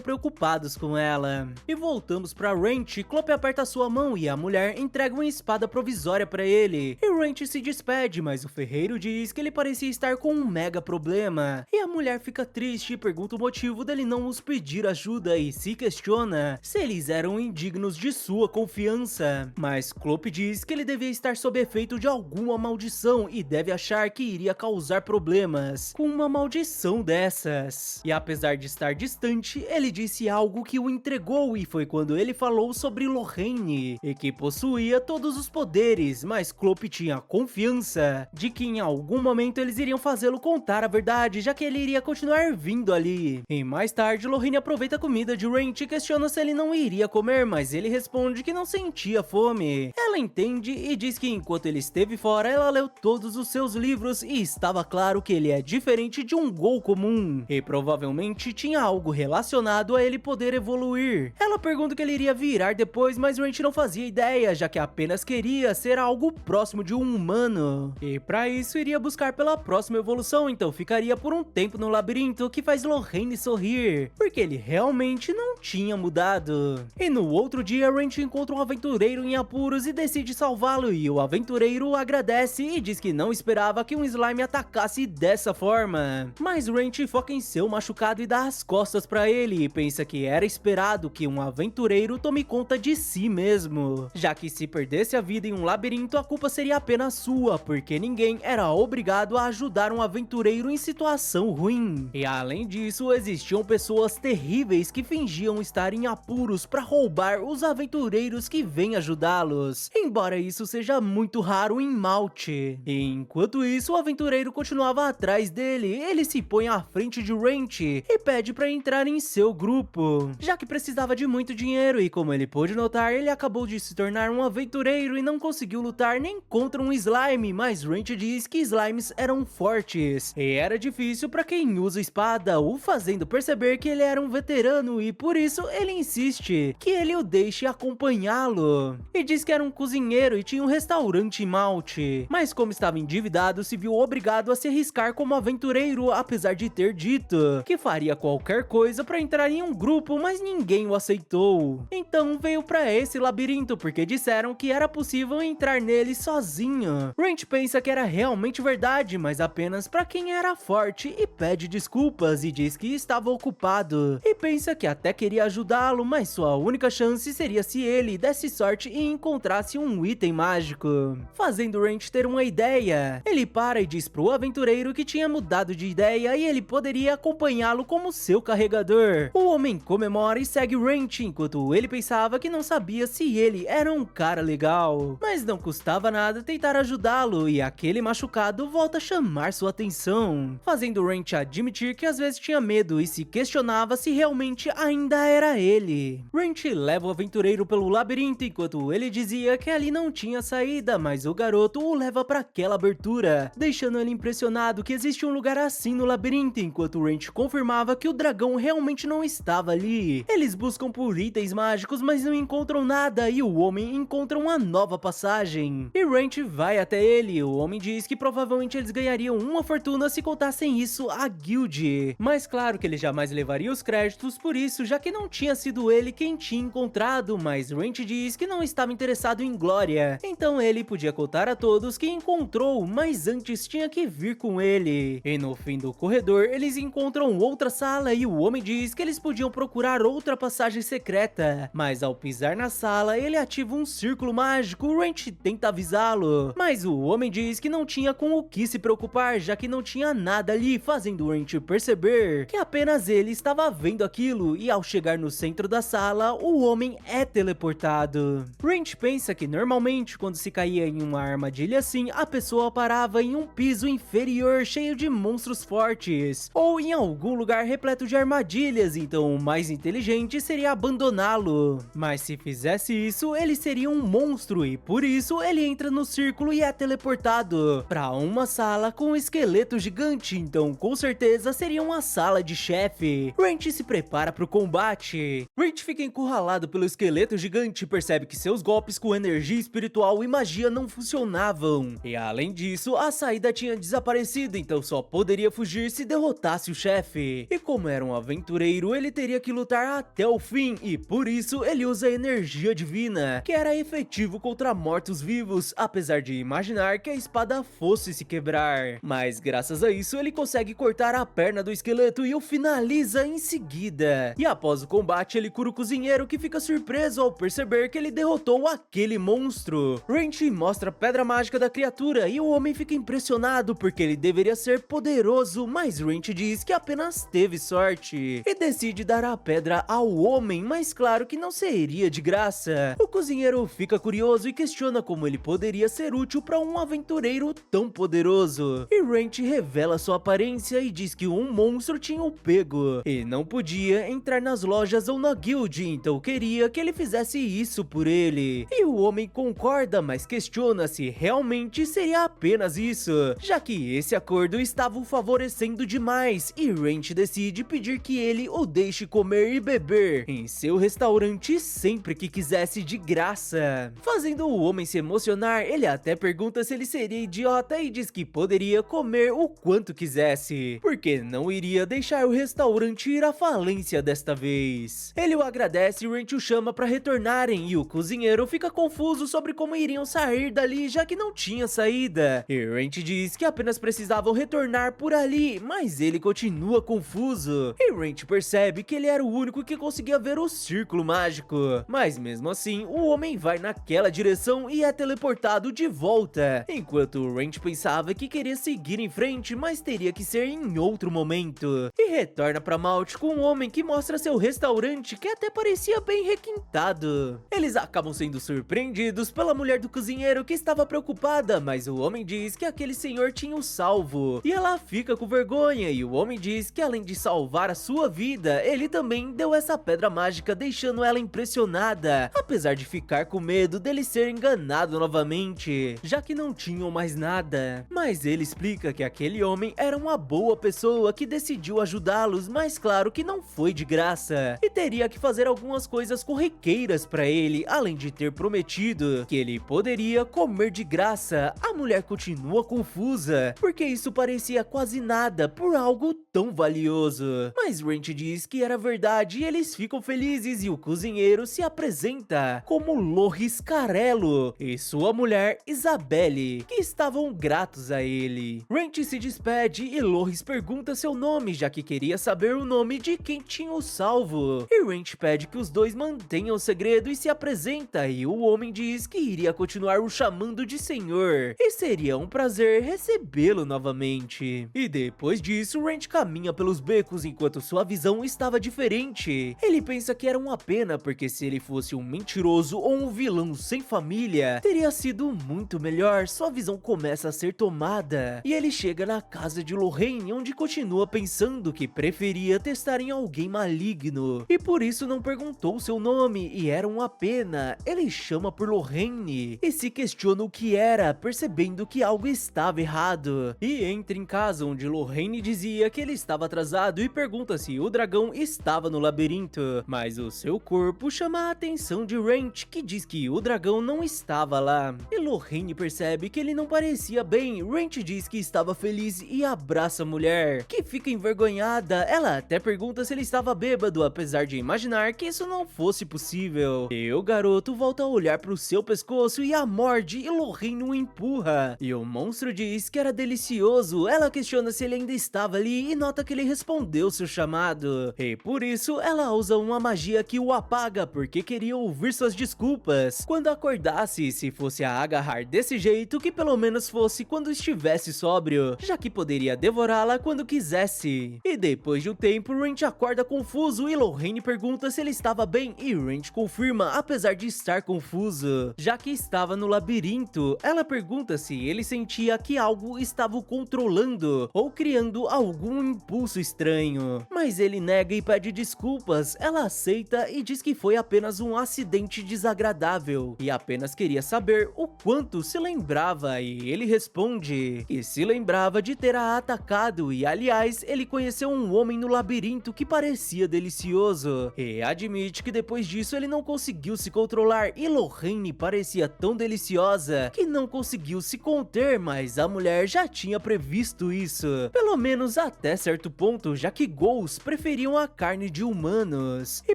preocupados com ela. E voltamos pra Wrench. Clope aperta sua mão e a mulher entrega uma espada provisória pra ele, e Wrench se despede, mas o ferreiro diz que ele parecia estar com um mega problema, e a mulher fica triste e pergunta o motivo dele não os pedir ajuda e se questiona se eles eram indignos de sua confiança. Mas Clope diz que ele devia estar sob efeito de alguma maldição e deve achar que iria causar problemas com uma maldição dessas. E apesar de estar distante, ele disse algo que o entregou, e foi quando ele falou sobre Lorraine e que possuía todos os poderes, mas Clope tinha confiança de que em algum momento eles iriam fazê-lo contar a verdade, já que ele iria continuar vindo ali. E mais tarde, Lorraine aproveita a comida de Wrench e questiona se ele não iria comer, mas ele responde que não sentia fome. Ela entende e diz que enquanto ele esteve fora, ela leu todos os seus livros e estava claro que ele é diferente de um Ghoul comum, e provavelmente tinha algo relacionado a ele poder evoluir. Ela pergunta o que ele iria virar depois, mas Wrench não fazia ideia, já que apenas queria ser algo próximo de um humano, e para isso iria buscar pela próxima evolução, então ficaria por um tempo no labirinto, que faz Lorraine sorrir, porque ele realmente não tinha mudado. E no outro dia, Wrench encontra um aventureiro em apuros e decide salvá-lo, e o aventureiro agradece e diz que não esperava que um slime atacasse dessa forma. Mas Wrench foca em seu machucado e dá as costas pra ele, e pensa que era esperado que um aventureiro tome conta de si mesmo, já que se perdesse a vida em um labirinto, a culpa seria apenas sua, porque ninguém era obrigado a ajudar um aventureiro em situação ruim. E além disso, existiam pessoas terríveis que fingiam estar em apuros para roubar os aventureiros que vêm ajudá-los, embora isso seja muito raro em Malte. E enquanto isso, o aventureiro continuava atrás dele. Ele se põe à frente de Wrench e pede para entrar em seu grupo, já que precisava de muito dinheiro, e como ele pôde notar, ele acabou de se tornar um aventureiro e não conseguiu lutar nem contra um slime, mas Wrench diz que slimes eram fortes e era difícil pra quem usa espada, o fazendo perceber que ele era um veterano e por isso ele insiste que ele o deixe acompanhá-lo. E diz que era um cozinheiro e tinha um restaurante em Malte, mas como estava endividado, se viu obrigado a se arriscar como aventureiro, apesar de ter dito que faria qualquer coisa pra entrar em um grupo, mas ninguém o aceitou. Então veio pra esse labirinto porque disseram que era possível entrar nele sozinho. Wrench pensa que era realmente verdade, mas apenas pra quem era forte, e pede desculpas e diz que estava ocupado. E pensa que até queria ajudá-lo, mas sua única chance seria se ele desse sorte e encontrasse um item mágico. Fazendo Wrench ter uma ideia, ele para e diz pro aventureiro que tinha mudado de ideia e ele poderia acompanhá-lo como seu carregador. O homem comemora e segue Wrench, enquanto ele pensava que não sabia se ele era um cara legal. Mas não custava nada tentar ajudá-lo e aquele machucado volta a chamar sua atenção, fazendo Wrench admitir que às vezes tinha medo e se questionava se realmente ainda era ele. Wrench leva o aventureiro pelo labirinto enquanto ele dizia que ali não tinha saída, mas o garoto o leva para aquela abertura, deixando ele impressionado que existe um lugar assim no labirinto, enquanto Wrench confirmava que o dragão realmente não estava ali. Eles buscam por itens mágicos, mas não encontram nada e o homem encontra uma nova passagem. E Wrench vai até ele. O homem diz que provavelmente eles ganhariam uma fortuna se contassem isso à guild, mas claro que ele jamais levaria os créditos por isso, já que não tinha sido ele quem tinha encontrado, mas Wrench diz que não estava interessado em glória, então ele podia contar a todos que encontrou, mas antes tinha que vir com ele. E no fim do corredor, eles encontram outra sala e o homem diz que eles podiam procurar outra passagem secreta, mas ao pisar na sala, ele ativa um círculo mágico. Wrench tenta avisá-lo, mas o homem diz que não tinha com o que se preocupar, já que não tinha nada ali, fazendo Wrench perceber que apenas ele estava vendo aquilo, e ao chegar no centro da sala, o homem é teleportado. Wrench pensa que normalmente quando se caía em uma armadilha assim, a pessoa parava em um piso inferior cheio de monstros fortes, ou em algum lugar repleto de armadilhas, então o mais inteligente seria abandoná-lo. Mas se fizesse isso, ele seria um monstro e por isso ele entra no círculo e é teleportado para uma sala com um esqueleto gigante, então com certeza seria uma sala de chefe. Wrench se prepara para o combate. Wrench fica encurralado pelo esqueleto gigante e percebe que seus golpes com energia espiritual e magia não funcionavam. E além disso, a saída tinha desaparecido, então só poderia fugir se derrotasse o chefe. E como era um aventureiro, ele teria que lutar até o fim, e por isso ele usa energia divina, que era efetivo contra mortos-vivos, apesar de imaginar que a espada fosse se quebrar. Mas graças a isso, ele consegue cortar a perna do esqueleto e o finaliza em seguida. E após o combate, ele cura o cozinheiro, que fica surpreso ao perceber que ele derrotou aquele monstro. Wrench mostra a pedra mágica da criatura e o homem fica impressionado porque ele deveria ser poderoso, mas Wrench diz que apenas teve sorte e decide dar a pedra ao homem, mas claro que não seria de graça. O cozinheiro fica curioso e questiona como ele poderia ser útil para um aventureiro tão poderoso. E Wrench revela sua aparência e diz que um monstro tinha o pego e não podia entrar nas lojas ou na guild, então queria que ele fizesse isso por ele. E o homem concorda, mas questiona se realmente seria apenas isso, já que esse acordo estava o favorecendo demais, e Wrench decide pedir que ele o deixe comer e beber em seu restaurante sempre que quisesse de graça. Fazendo o homem se emocionar, ele até pergunta se ele seria idiota e diz que poderia comer o quanto quisesse, porque não iria deixar o restaurante ir à falência desta vez. Ele o agradece e Wrench o chama para retornarem, e o cozinheiro fica confuso sobre como iriam sair dali, já que não tinha saída. E Wrench diz que apenas precisavam retornar por ali, mas ele continua confuso. E Wrench percebe que ele era o único que conseguia ver o círculo mágico, mas mesmo assim, o homem vai naquela direção e é teleportado de volta, enquanto Wrench pensava que queria seguir em frente, mas teria que ser em outro momento. E retorna para Malte com um homem que mostra seu restaurante, que até parecia bem requintado. Eles acabam sendo surpreendidos pela mulher do cozinheiro, que estava preocupada, mas o homem diz que aquele senhor tinha o salvo, e ela fica com vergonha, e o homem diz que além de salvar a sua vida, ele também deu essa pedra mágica, deixando ela impressionada, apesar de ficar com medo dele ser enganado novamente, já que não tinham mais nada. Mas ele explica que aquele homem era uma boa pessoa que decidiu ajudá-los, mas claro que não foi de graça, e teria que fazer algumas coisas corriqueiras pra ele, além de ter prometido que ele poderia comer de graça. A mulher continua confusa, porque isso parecia quase nada por algo tão valioso, mas Wrench diz que era verdade e eles ficam felizes, e o cozinheiro se apresenta como Loris Carello e sua mulher Isabelle, que estavam gratos a ele. Wrench se despede e Loris pergunta seu nome, já que queria saber o nome de quem tinha o salvo, e Wrench pede que os dois mantenham o segredo e se apresenta, e o homem diz que iria continuar o chamando de senhor, e seria um prazer recebê-lo novamente. E depois disso, Wrench caminha pelos becos enquanto sua visão estava diferente. Ele pensa que era uma pena, porque se ele fosse um mentiroso ou um vilão sem família, teria sido muito melhor. Sua visão começa a ser tomada, e ele chega na casa de Lorraine, onde continua pensando que preferia testar em alguém maligno, e por isso não perguntou seu nome, e era uma pena. Ele chama por Lorraine e se questiona o que era, percebendo que algo estava errado, e entra em casa onde Lorraine dizia que ele estava atrasado e pergunta se o dragão estava no labirinto, mas o seu corpo chama a atenção de Wrench, que diz que o dragão não estava lá, e Lorraine percebe que ele não parecia bem. Wrench diz que estava feliz e abraça a mulher, que fica envergonhada. Ela até pergunta se ele estava bêbado, apesar de imaginar que isso não fosse possível, e o garoto volta a olhar para o seu pescoço e a morde, e Lorraine o empurra, e o monstro diz que era delicioso. Ela questiona se ele ainda estava ali e nota que ele respondeu seu chamado, e por isso ela usa uma magia que o apaga, porque queria ouvir suas desculpas quando acordasse, se fosse a agarrar desse jeito, que pelo menos fosse quando estivesse sóbrio, já que poderia devorá-la quando quisesse. E depois de um tempo, Wrench acorda confuso e Lorraine pergunta se ele estava bem, e Wrench confirma, apesar de estar confuso, já que estava no labirinto. Ela pergunta se ele sentia que algo estava o controlando ou criando algum impulso estranho, mas ele nega e pede desculpas. Ela aceita e diz que foi apenas um acidente desagradável e apenas queria saber o quanto se lembrava, e ele responde que se lembrava de ter a atacado, e aliás, ele conheceu um homem no labirinto que parecia delicioso, e admite que depois disso ele não conseguiu se controlar, e Lorraine parecia tão deliciosa que não conseguiu se conter, mas a mulher já tinha previsto isso, pelo menos até certo ponto, já que ghouls preferiam a carne de humanos, e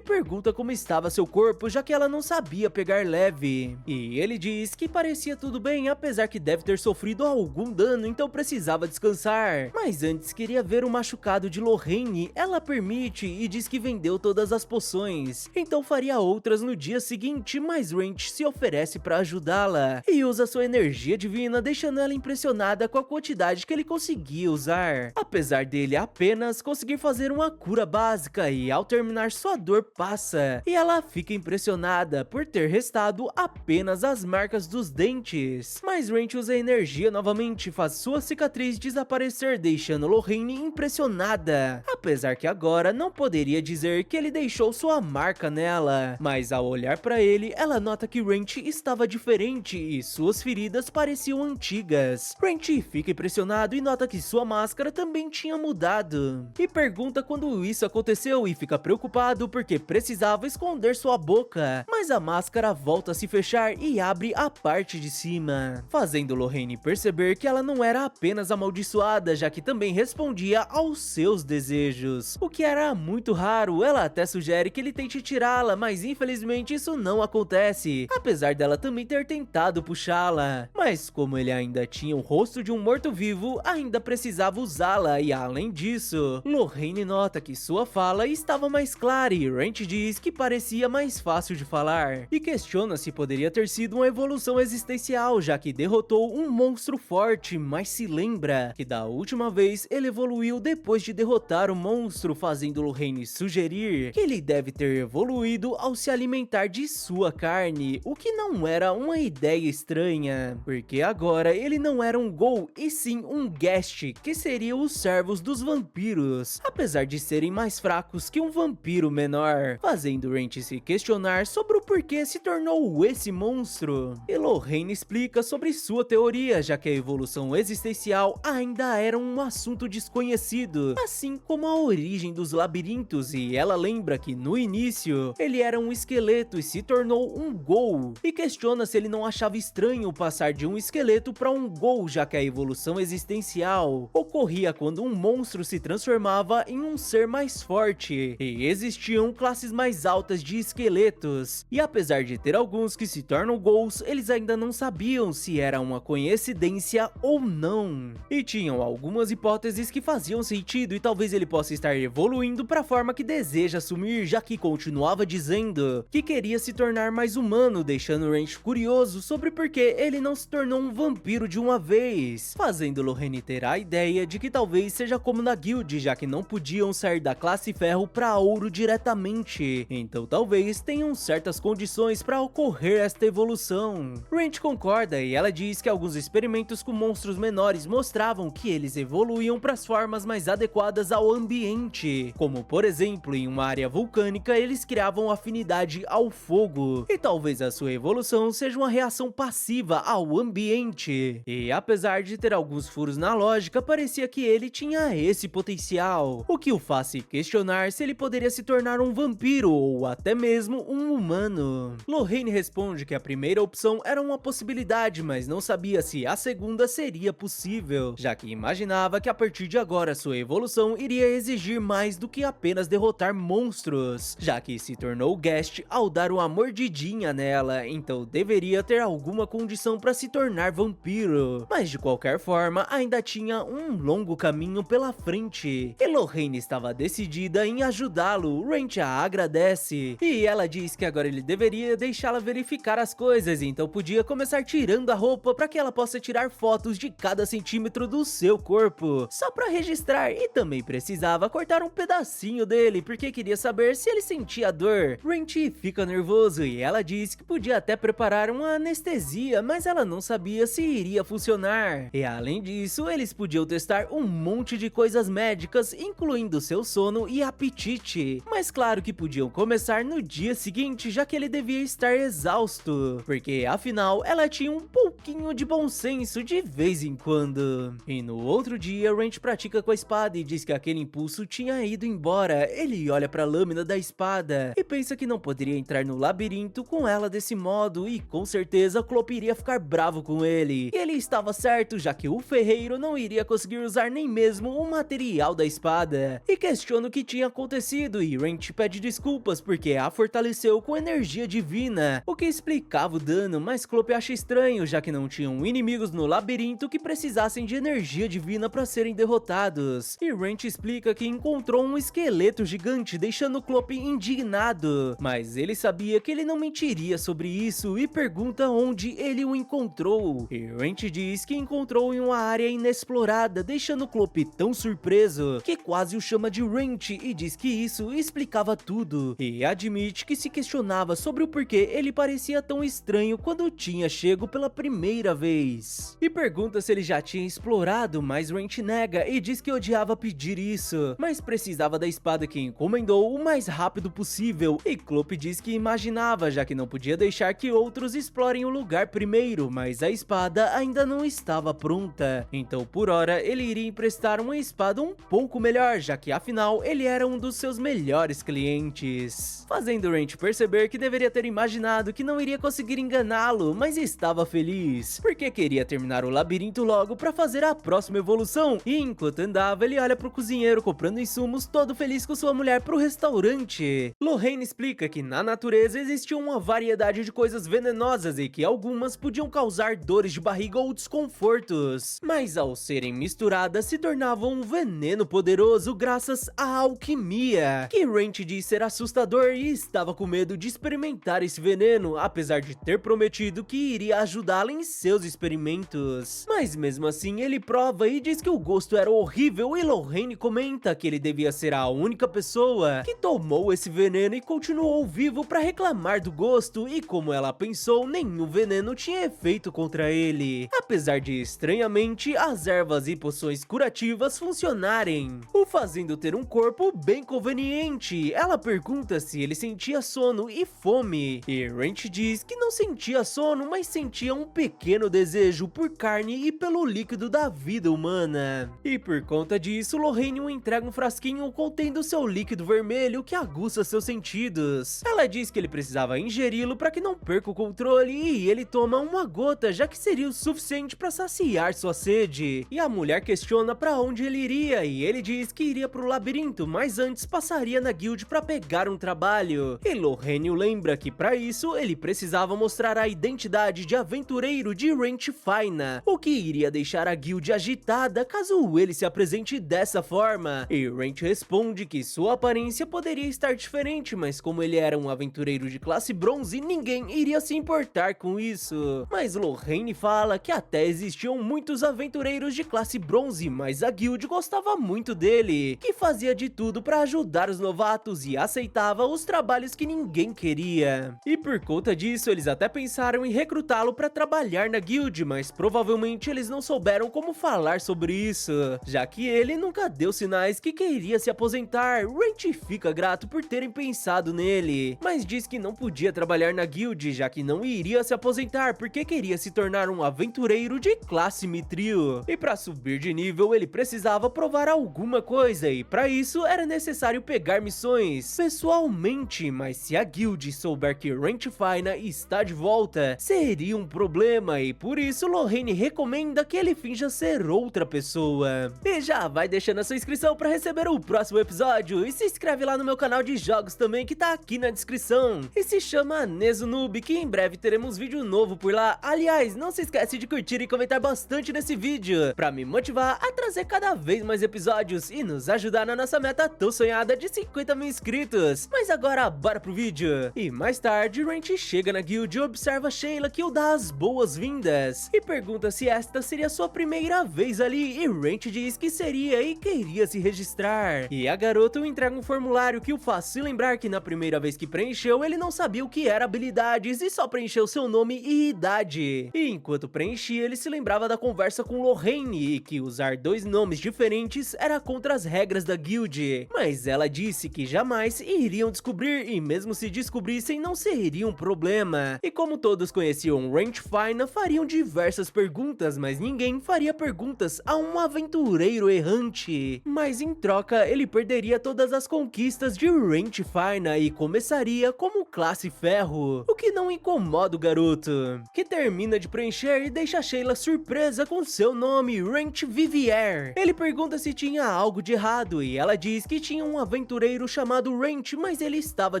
pergunta como estava seu corpo, já que ela não sabia pegar leve, e ele diz que parecia tudo bem, apesar que deve ter sofrido algum dano, então precisava descansar, mas antes queria ver o machucado de Lorraine. Ela permite e diz que vendeu todas as poções, então faria outras no dia seguinte, mas Wrench se oferece para ajudá-la e usa sua energia divina, deixando ela impressionada com a quantidade que ele conseguia usar, apesar dele apenas conseguir fazer uma cura básica, e ao terminar sua dor passa, e ela fica impressionada por ter restado apenas as marcas dos dentes, mas Wrench usa energia novamente e faz sua cicatriz desaparecer, deixando Lorraine impressionada, apesar que agora não poderia dizer que ele deixou sua marca nela, mas ao olhar para ele, ela nota que Wrench estava diferente e suas feridas pareciam antigas. Wrench fica impressionado e nota que sua máscara também tinha mudado, e pergunta quando isso aconteceu, e fica preocupado porque precisava esconder sua boca, mas a máscara volta a se fechar e abre a parte de cima, fazendo Lorraine perceber que ela não era apenas amaldiçoada, já que também respondia aos seus desejos, o que era muito raro. Ela até sugere que ele tente tirá-la, mas infelizmente isso não acontece, apesar dela também ter tentado puxá-la, mas como ele ainda tinha o rosto de um morto-vivo, ainda precisava usá-la, e além disso, Lorraine nota que sua fala estava mais clara, e Wrench diz que parecia mais fácil de falar, e questiona se poderia ter sido uma evolução existencial, já que derrotou um monstro forte, mas se lembra que da última vez ele evoluiu depois de derrotar o monstro, fazendo Lorraine sugerir que ele deve ter evoluído ao se alimentar de sua carne, o que não era uma ideia estranha, porque agora ele não era um ghoul, e sim um ghast, que seria os servos dos vampiros, apesar de serem mais fracos que um vampiro menor, fazendo Wrench se questionar sobre o porquê se tornou esse monstro. E Lorraine explica sobre sua teoria, já que a evolução existencial ainda era um um assunto desconhecido, assim como a origem dos labirintos, e ela lembra que no início ele era um esqueleto e se tornou um ghoul, e questiona se ele não achava estranho passar de um esqueleto para um ghoul, já que a evolução existencial ocorria quando um monstro se transformava em um ser mais forte, e existiam classes mais altas de esqueletos, e apesar de ter alguns que se tornam ghouls, eles ainda não sabiam se era uma coincidência ou não, e tinham algumas hipóteses que faziam sentido, e talvez ele possa estar evoluindo para a forma que deseja assumir, já que continuava dizendo que queria se tornar mais humano, deixando Wrench curioso sobre por que ele não se tornou um vampiro de uma vez, fazendo Lorraine ter a ideia de que talvez seja como na guild, já que não podiam sair da classe ferro para ouro diretamente, então talvez tenham certas condições para ocorrer esta evolução. Wrench concorda e ela diz que alguns experimentos com monstros menores mostravam que eles evoluíam para as formas mais adequadas ao ambiente, como por exemplo em uma área vulcânica eles criavam afinidade ao fogo, e talvez a sua evolução seja uma reação passiva ao ambiente, e apesar de ter alguns furos na lógica, parecia que ele tinha esse potencial, o que o faz se questionar se ele poderia se tornar um vampiro ou até mesmo um humano. Lorraine responde que a primeira opção era uma possibilidade, mas não sabia se a segunda seria possível, já que imaginava que a partir de agora sua evolução iria exigir mais do que apenas derrotar monstros, já que se tornou guest ao dar uma mordidinha nela, então deveria ter alguma condição para se tornar vampiro, mas de qualquer forma ainda tinha um longo caminho pela frente, e Lorraine estava decidida em ajudá-lo. Wrench a agradece, e ela diz que agora ele deveria deixá-la verificar as coisas, então podia começar tirando a roupa para que ela possa tirar fotos de cada centímetro do seu corpo, só para registrar, e também precisava cortar um pedacinho dele, porque queria saber se ele sentia dor. Wrench fica nervoso e ela diz que podia até preparar uma anestesia, mas ela não sabia se iria funcionar, e além disso, eles podiam testar um monte de coisas médicas, incluindo seu sono e apetite, mas claro que podiam começar no dia seguinte, já que ele devia estar exausto, porque afinal ela tinha um pouquinho de bom senso de vez em quando. E no outro dia, Wrench pratica com a espada e diz que aquele impulso tinha ido embora. Ele olha para a lâmina da espada e pensa que não poderia entrar no labirinto com ela desse modo, e com certeza Clope iria ficar bravo com ele, e ele estava certo, já que o ferreiro não iria conseguir usar nem mesmo o material da espada, e questiona o que tinha acontecido, e Wrench pede desculpas porque a fortaleceu com energia divina, o que explicava o dano, mas Clope acha estranho, já que não tinham inimigos no labirinto que precisassem de energia divina para serem derrotados, e Wrench explica que encontrou um esqueleto gigante, deixando Clope indignado, mas ele sabia que ele não mentiria sobre isso e pergunta onde ele o encontrou, e Wrench diz que encontrou em uma área inexplorada, deixando Clope tão surpreso que quase o chama de Wrench, e diz que isso explicava tudo, e admite que se questionava sobre o porquê ele parecia tão estranho quando tinha chego pela primeira vez, e pergunta se ele já tinha explorado, mas Wrench nega e diz que odiava pedir isso, mas precisava da espada que encomendou o mais rápido possível, e Clope diz que imaginava, já que não podia deixar que outros explorem o lugar primeiro, mas a espada ainda não estava pronta, então por hora ele iria emprestar uma espada um pouco melhor, já que afinal ele era um dos seus melhores clientes, fazendo Wrench perceber que deveria ter imaginado que não iria conseguir enganá-lo, mas estava feliz, porque queria terminar o labirinto logo para fazer a próxima evolução, e enquanto andava ele olha pro cozinheiro comprando insumos, todo feliz com sua mulher pro restaurante. Lorraine explica que na natureza existia uma variedade de coisas venenosas e que algumas podiam causar dores de barriga ou desconfortos, mas ao serem misturadas se tornavam um veneno poderoso graças à alquimia, que Wrench diz ser assustador e estava com medo de experimentar esse veneno, apesar de ter prometido que iria ajudá-la em seus experimentos, mas mesmo assim ele prova e diz que o gosto era horrível, e Lorraine comenta que ele devia ser a única pessoa que tomou esse veneno e continuou vivo para reclamar do gosto, e como ela pensou, nenhum veneno tinha efeito contra ele, apesar de estranhamente as ervas e poções curativas funcionarem, o fazendo ter um corpo bem conveniente. Ela pergunta se ele sentia sono e fome, e Wrench diz que não sentia sono, mas sentia um pequeno desejo por carne e pelo líquido da vida humana. semana. E por conta disso, Lorraine entrega um frasquinho contendo seu líquido vermelho que aguça seus sentidos. Ela diz que ele precisava ingeri-lo para que não perca o controle e ele toma uma gota, já que seria o suficiente para saciar sua sede. E a mulher questiona para onde ele iria e ele diz que iria pro labirinto, mas antes passaria na guild para pegar um trabalho. E Lorraine lembra que para isso ele precisava mostrar a identidade de aventureiro de Ranch Faina, o que iria deixar a guild agitada caso ele se apresente dessa forma. E Ranch responde que sua aparência poderia estar diferente, mas como ele era um aventureiro de classe bronze, ninguém iria se importar com isso. Mas Lorraine fala que até existiam muitos aventureiros de classe bronze, mas a guild gostava muito dele, que fazia de tudo para ajudar os novatos e aceitava os trabalhos que ninguém queria. E por conta disso, eles até pensaram em recrutá-lo para trabalhar na guild, mas provavelmente eles não souberam como falar sobre isso, já que ele nunca deu sinais que queria se aposentar. Ranch fica grato por terem pensado nele, mas diz que não podia trabalhar na guild, já que não iria se aposentar porque queria se tornar um aventureiro de classe Mithril. E para subir de nível, ele precisava provar alguma coisa, e para isso era necessário pegar missões pessoalmente, mas se a guild souber que Ranch Faina está de volta, seria um problema, e por isso Lorraine recomenda que ele finja ser outra pessoa. E já vai deixando a sua inscrição para receber o próximo episódio, e se inscreve lá no meu canal de jogos também, que tá aqui na descrição, e se chama Nezo Noob, que em breve teremos vídeo novo por lá. Aliás, não se esquece de curtir e comentar bastante nesse vídeo, pra me motivar a trazer cada vez mais episódios e nos ajudar na nossa meta tão sonhada de 50 mil inscritos. Mas agora bora pro vídeo. E mais tarde, Ranch chega na guild e observa Sheila, que o dá as boas-vindas e pergunta se esta seria sua primeira vez ali, e Ranch diz que seria e queria se registrar. E a garota entrega um formulário que o faz se lembrar que na primeira vez que preencheu, ele não sabia o que era habilidades e só preencheu seu nome e idade. E enquanto preenchia, ele se lembrava da conversa com Lorraine e que usar dois nomes diferentes era contra as regras da guild, mas ela disse que jamais iriam descobrir, e mesmo se descobrissem não seria um problema. E como todos conheciam Ranch Faina, fariam diversas perguntas, mas ninguém faria perguntas a um aventureiro errante. Mas em troca, ele perderia todas as conquistas de Ranch Faina e começaria como classe ferro, o que não incomoda o garoto, que termina de preencher e deixa Sheila surpresa com seu nome, Ranch Vivier. Ele pergunta se tinha algo de errado e ela diz que tinha um aventureiro chamado Ranch, mas ele estava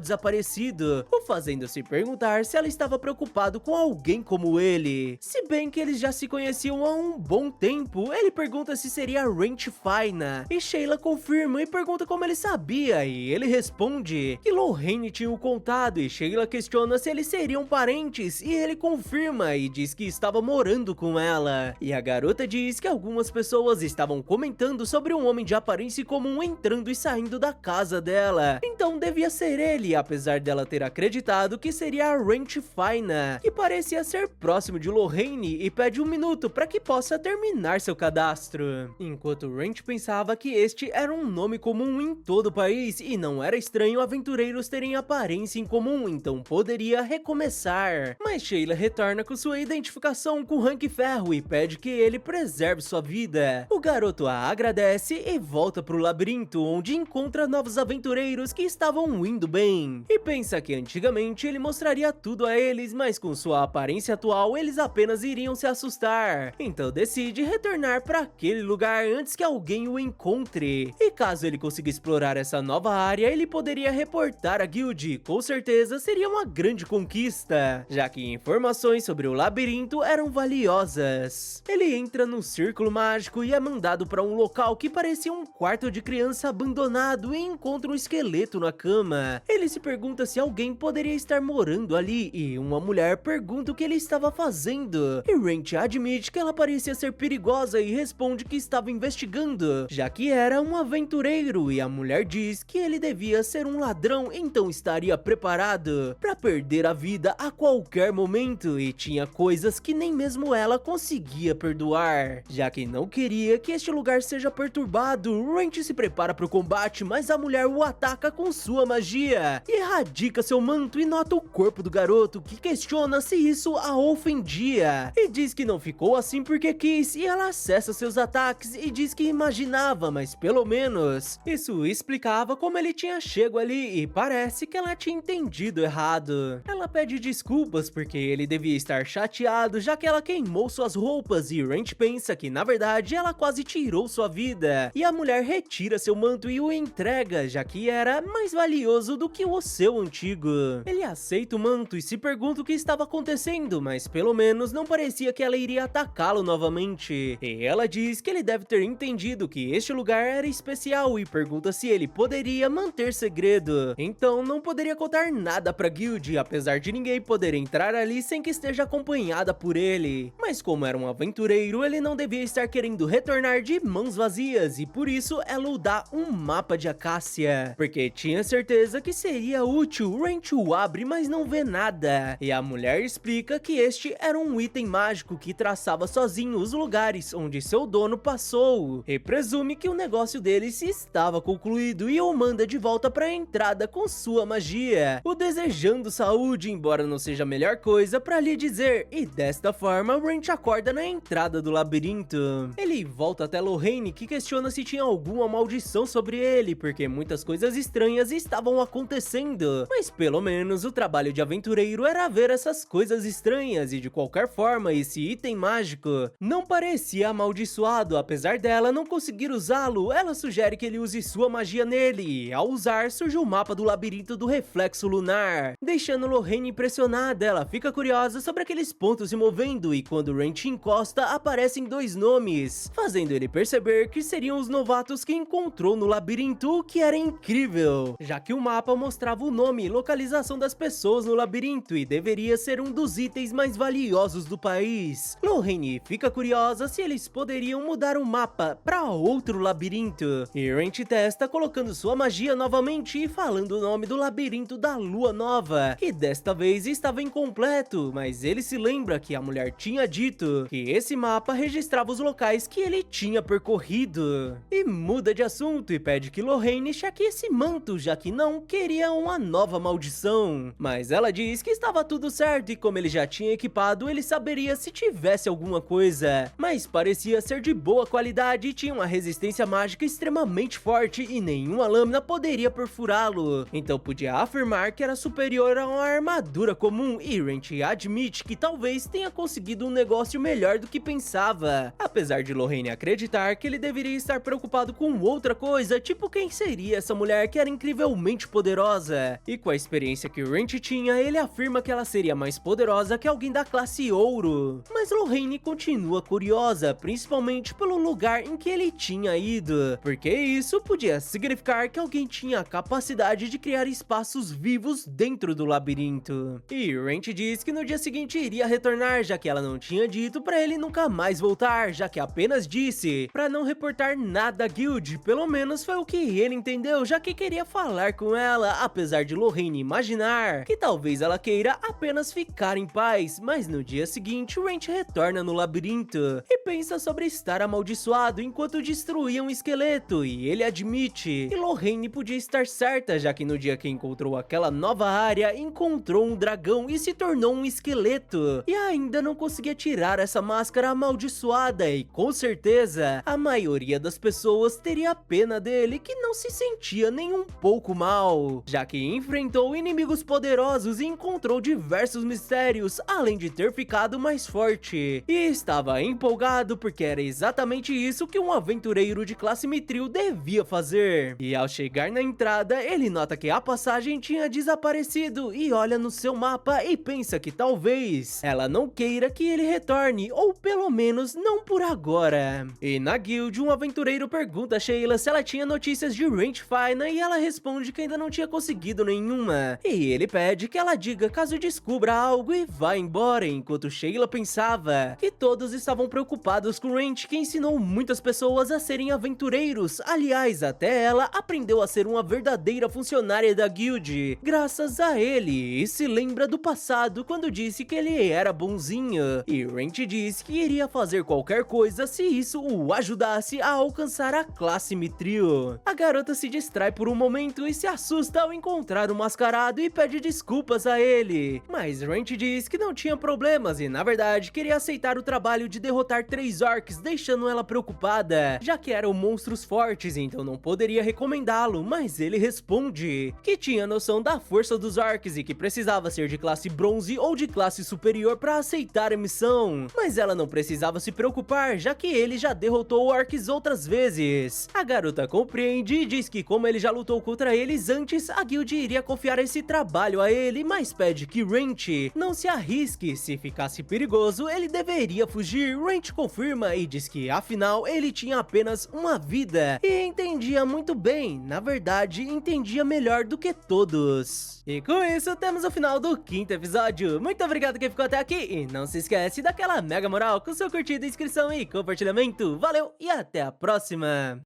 desaparecido, o fazendo-se perguntar se ela estava preocupado com alguém como ele. Se bem que eles já se conheciam há um bom tempo, ele pergunta se seria Ranch Faina, e Sheila confirma e pergunta como ele sabia, e ele responde que Lorraine tinha o contado, e Sheila questiona se eles seriam parentes, e ele confirma e diz que estava morando com ela. E a garota diz que algumas pessoas estavam comentando sobre um homem de aparência comum entrando e saindo da casa dela, então devia ser ele, apesar dela ter acreditado que seria a Ranch Faina, que parecia ser próximo de Lorraine, e pede um minuto para que possa terminar seu cadastro. Enquanto Ranch pensava que este era um nome comum em todo o país e não era estranho aventureiros terem aparência em comum, então poderia recomeçar. Mas Sheila retorna com sua identificação com Rank Ferro e pede que ele preserve sua vida. O garoto a agradece e volta pro labirinto, onde encontra novos aventureiros que estavam indo bem, e pensa que antigamente ele mostraria tudo a eles, mas com sua aparência atual eles apenas iriam se assustar. Então decide retornar para aquele lugar antes que alguém o encontre, e caso ele consiga explorar essa nova área, ele poderia reportar a guild. Com certeza seria uma grande conquista, já que informações sobre o labirinto eram valiosas. Ele entra no círculo mágico e é mandado para um local que parecia um quarto de criança abandonado e encontra um esqueleto na cama. Ele se pergunta se alguém poderia estar morando ali, e uma mulher pergunta o que ele estava fazendo, e Ranch admite que ela parecia ser perigosa e responde que estava investigando, já que era um aventureiro, e a mulher diz que ele devia ser um ladrão, então estaria preparado para perder a vida a qualquer momento, e tinha coisas que nem mesmo ela conseguia perdoar, já que não queria que este lugar seja perturbado. Ranch se prepara para o combate, mas a mulher o ataca com sua magia, e erradica seu manto e nota o corpo do garoto, que questiona se isso a ofendia, e diz que não ficou assim porque quis, e ela acessa reforça seus ataques e diz que imaginava, mas pelo menos isso explicava como ele tinha chego ali e parece que ela tinha entendido errado. Ela pede desculpas porque ele devia estar chateado já que ela queimou suas roupas e Wrench pensa que na verdade ela quase tirou sua vida. E a mulher retira seu manto e o entrega, já que era mais valioso do que o seu antigo. Ele aceita o manto e se pergunta o que estava acontecendo, mas pelo menos não parecia que ela iria atacá-lo novamente. E ela diz que ele deve ter entendido que este lugar era especial e pergunta se ele poderia manter segredo. Então não poderia contar nada pra Guild, apesar de ninguém poder entrar ali sem que esteja acompanhada por ele. Mas como era um aventureiro, ele não devia estar querendo retornar de mãos vazias e por isso ela o dá um mapa de Acácia, porque tinha certeza que seria útil. Wrench o abre, mas não vê nada. E a mulher explica que este era um item mágico que traçava sozinho os lugares onde seu dono passou, e presume que o negócio deles estava concluído e o manda de volta para a entrada com sua magia, o desejando saúde, embora não seja a melhor coisa para lhe dizer, e desta forma Wrench acorda na entrada do labirinto. Ele volta até Lorraine, que questiona se tinha alguma maldição sobre ele, porque muitas coisas estranhas estavam acontecendo, mas pelo menos o trabalho de aventureiro era ver essas coisas estranhas, e de qualquer forma esse item mágico não parecia amaldiçoado. Apesar dela não conseguir usá-lo, ela sugere que ele use sua magia nele, e ao usar surge o mapa do labirinto do reflexo lunar, deixando Lorraine impressionada. Ela fica curiosa sobre aqueles pontos se movendo e quando Wrench encosta aparecem dois nomes, fazendo ele perceber que seriam os novatos que encontrou no labirinto, o que era incrível, já que o mapa mostrava o nome e localização das pessoas no labirinto e deveria ser um dos itens mais valiosos do país. Lorraine fica curiosa se eles poderiam mudar o mapa para outro labirinto, e Wrench testa colocando sua magia novamente e falando o nome do labirinto da Lua Nova, que desta vez estava incompleto, mas ele se lembra que a mulher tinha dito que esse mapa registrava os locais que ele tinha percorrido, e muda de assunto e pede que Lorraine cheque esse manto, já que não queria uma nova maldição, mas ela diz que estava tudo certo e como ele já tinha equipado, ele saberia se tivesse alguma coisa, mas parecia ser de boa qualidade e tinha uma resistência mágica extremamente forte e nenhuma lâmina poderia perfurá-lo, então podia afirmar que era superior a uma armadura comum, e Wrench admite que talvez tenha conseguido um negócio melhor do que pensava, apesar de Lorraine acreditar que ele deveria estar preocupado com outra coisa, tipo quem seria essa mulher que era incrivelmente poderosa, e com a experiência que Wrench tinha, ele afirma que ela seria mais poderosa que alguém da classe ouro, mas Lorraine continua curiosa, principalmente pelo lugar em que ele tinha ido, porque isso podia significar que alguém tinha a capacidade de criar espaços vivos dentro do labirinto. E Wrench diz que no dia seguinte iria retornar, já que ela não tinha dito pra ele nunca mais voltar, já que apenas disse pra não reportar nada à Guild. Pelo menos foi o que ele entendeu, já que queria falar com ela, apesar de Lorraine imaginar que talvez ela queira apenas ficar em paz. Mas no dia seguinte Wrench retorna no labirinto e pensa sobre estar amaldiçoado enquanto destruía um esqueleto, e ele admite que Lorraine podia estar certa, já que no dia que encontrou aquela nova área, encontrou um dragão e se tornou um esqueleto, e ainda não conseguia tirar essa máscara amaldiçoada, e com certeza a maioria das pessoas teria pena dele, que não se sentia nem um pouco mal, já que enfrentou inimigos poderosos e encontrou diversos mistérios, além de ter ficado mais forte, e estava empolgado porque era exatamente isso que um aventureiro de classe Mithril devia fazer. E ao chegar na entrada, ele nota que a passagem tinha desaparecido e olha no seu mapa e pensa que talvez ela não queira que ele retorne, ou pelo menos não por agora. E na guild, um aventureiro pergunta a Sheila se ela tinha notícias de Wrench Faina e ela responde que ainda não tinha conseguido nenhuma. E ele pede que ela diga caso descubra algo e vá embora, enquanto Sheila pensava que todos estavam preocupados com Wrench, que ensinou muitas pessoas a serem aventureiros. Aliás, até ela aprendeu a ser uma verdadeira funcionária da guild, graças a ele, e se lembra do passado quando disse que ele era bonzinho, e Wrench diz que iria fazer qualquer coisa se isso o ajudasse a alcançar a classe Mithril. A garota se distrai por um momento e se assusta ao encontrar o mascarado e pede desculpas a ele, mas Wrench diz que não tinha problemas e na verdade queria aceitar o trabalho de derrotar 3 orcs orcs, deixando ela preocupada, já que eram monstros fortes, então não poderia recomendá-lo, mas ele responde que tinha noção da força dos orcs e que precisava ser de classe bronze ou de classe superior para aceitar a missão, mas ela não precisava se preocupar, já que ele já derrotou orcs outras vezes. A garota compreende e diz que como ele já lutou contra eles antes, a guild iria confiar esse trabalho a ele, mas pede que Wrench não se arrisque, se ficasse perigoso, ele deveria fugir. Wrench confirma e diz que afinal ele tinha apenas uma vida e entendia muito bem, na verdade entendia melhor do que todos. E com isso temos o final do 5º episódio. Muito obrigado quem ficou até aqui e não se esquece daquela mega moral com seu curtida, inscrição e compartilhamento. Valeu e até a próxima!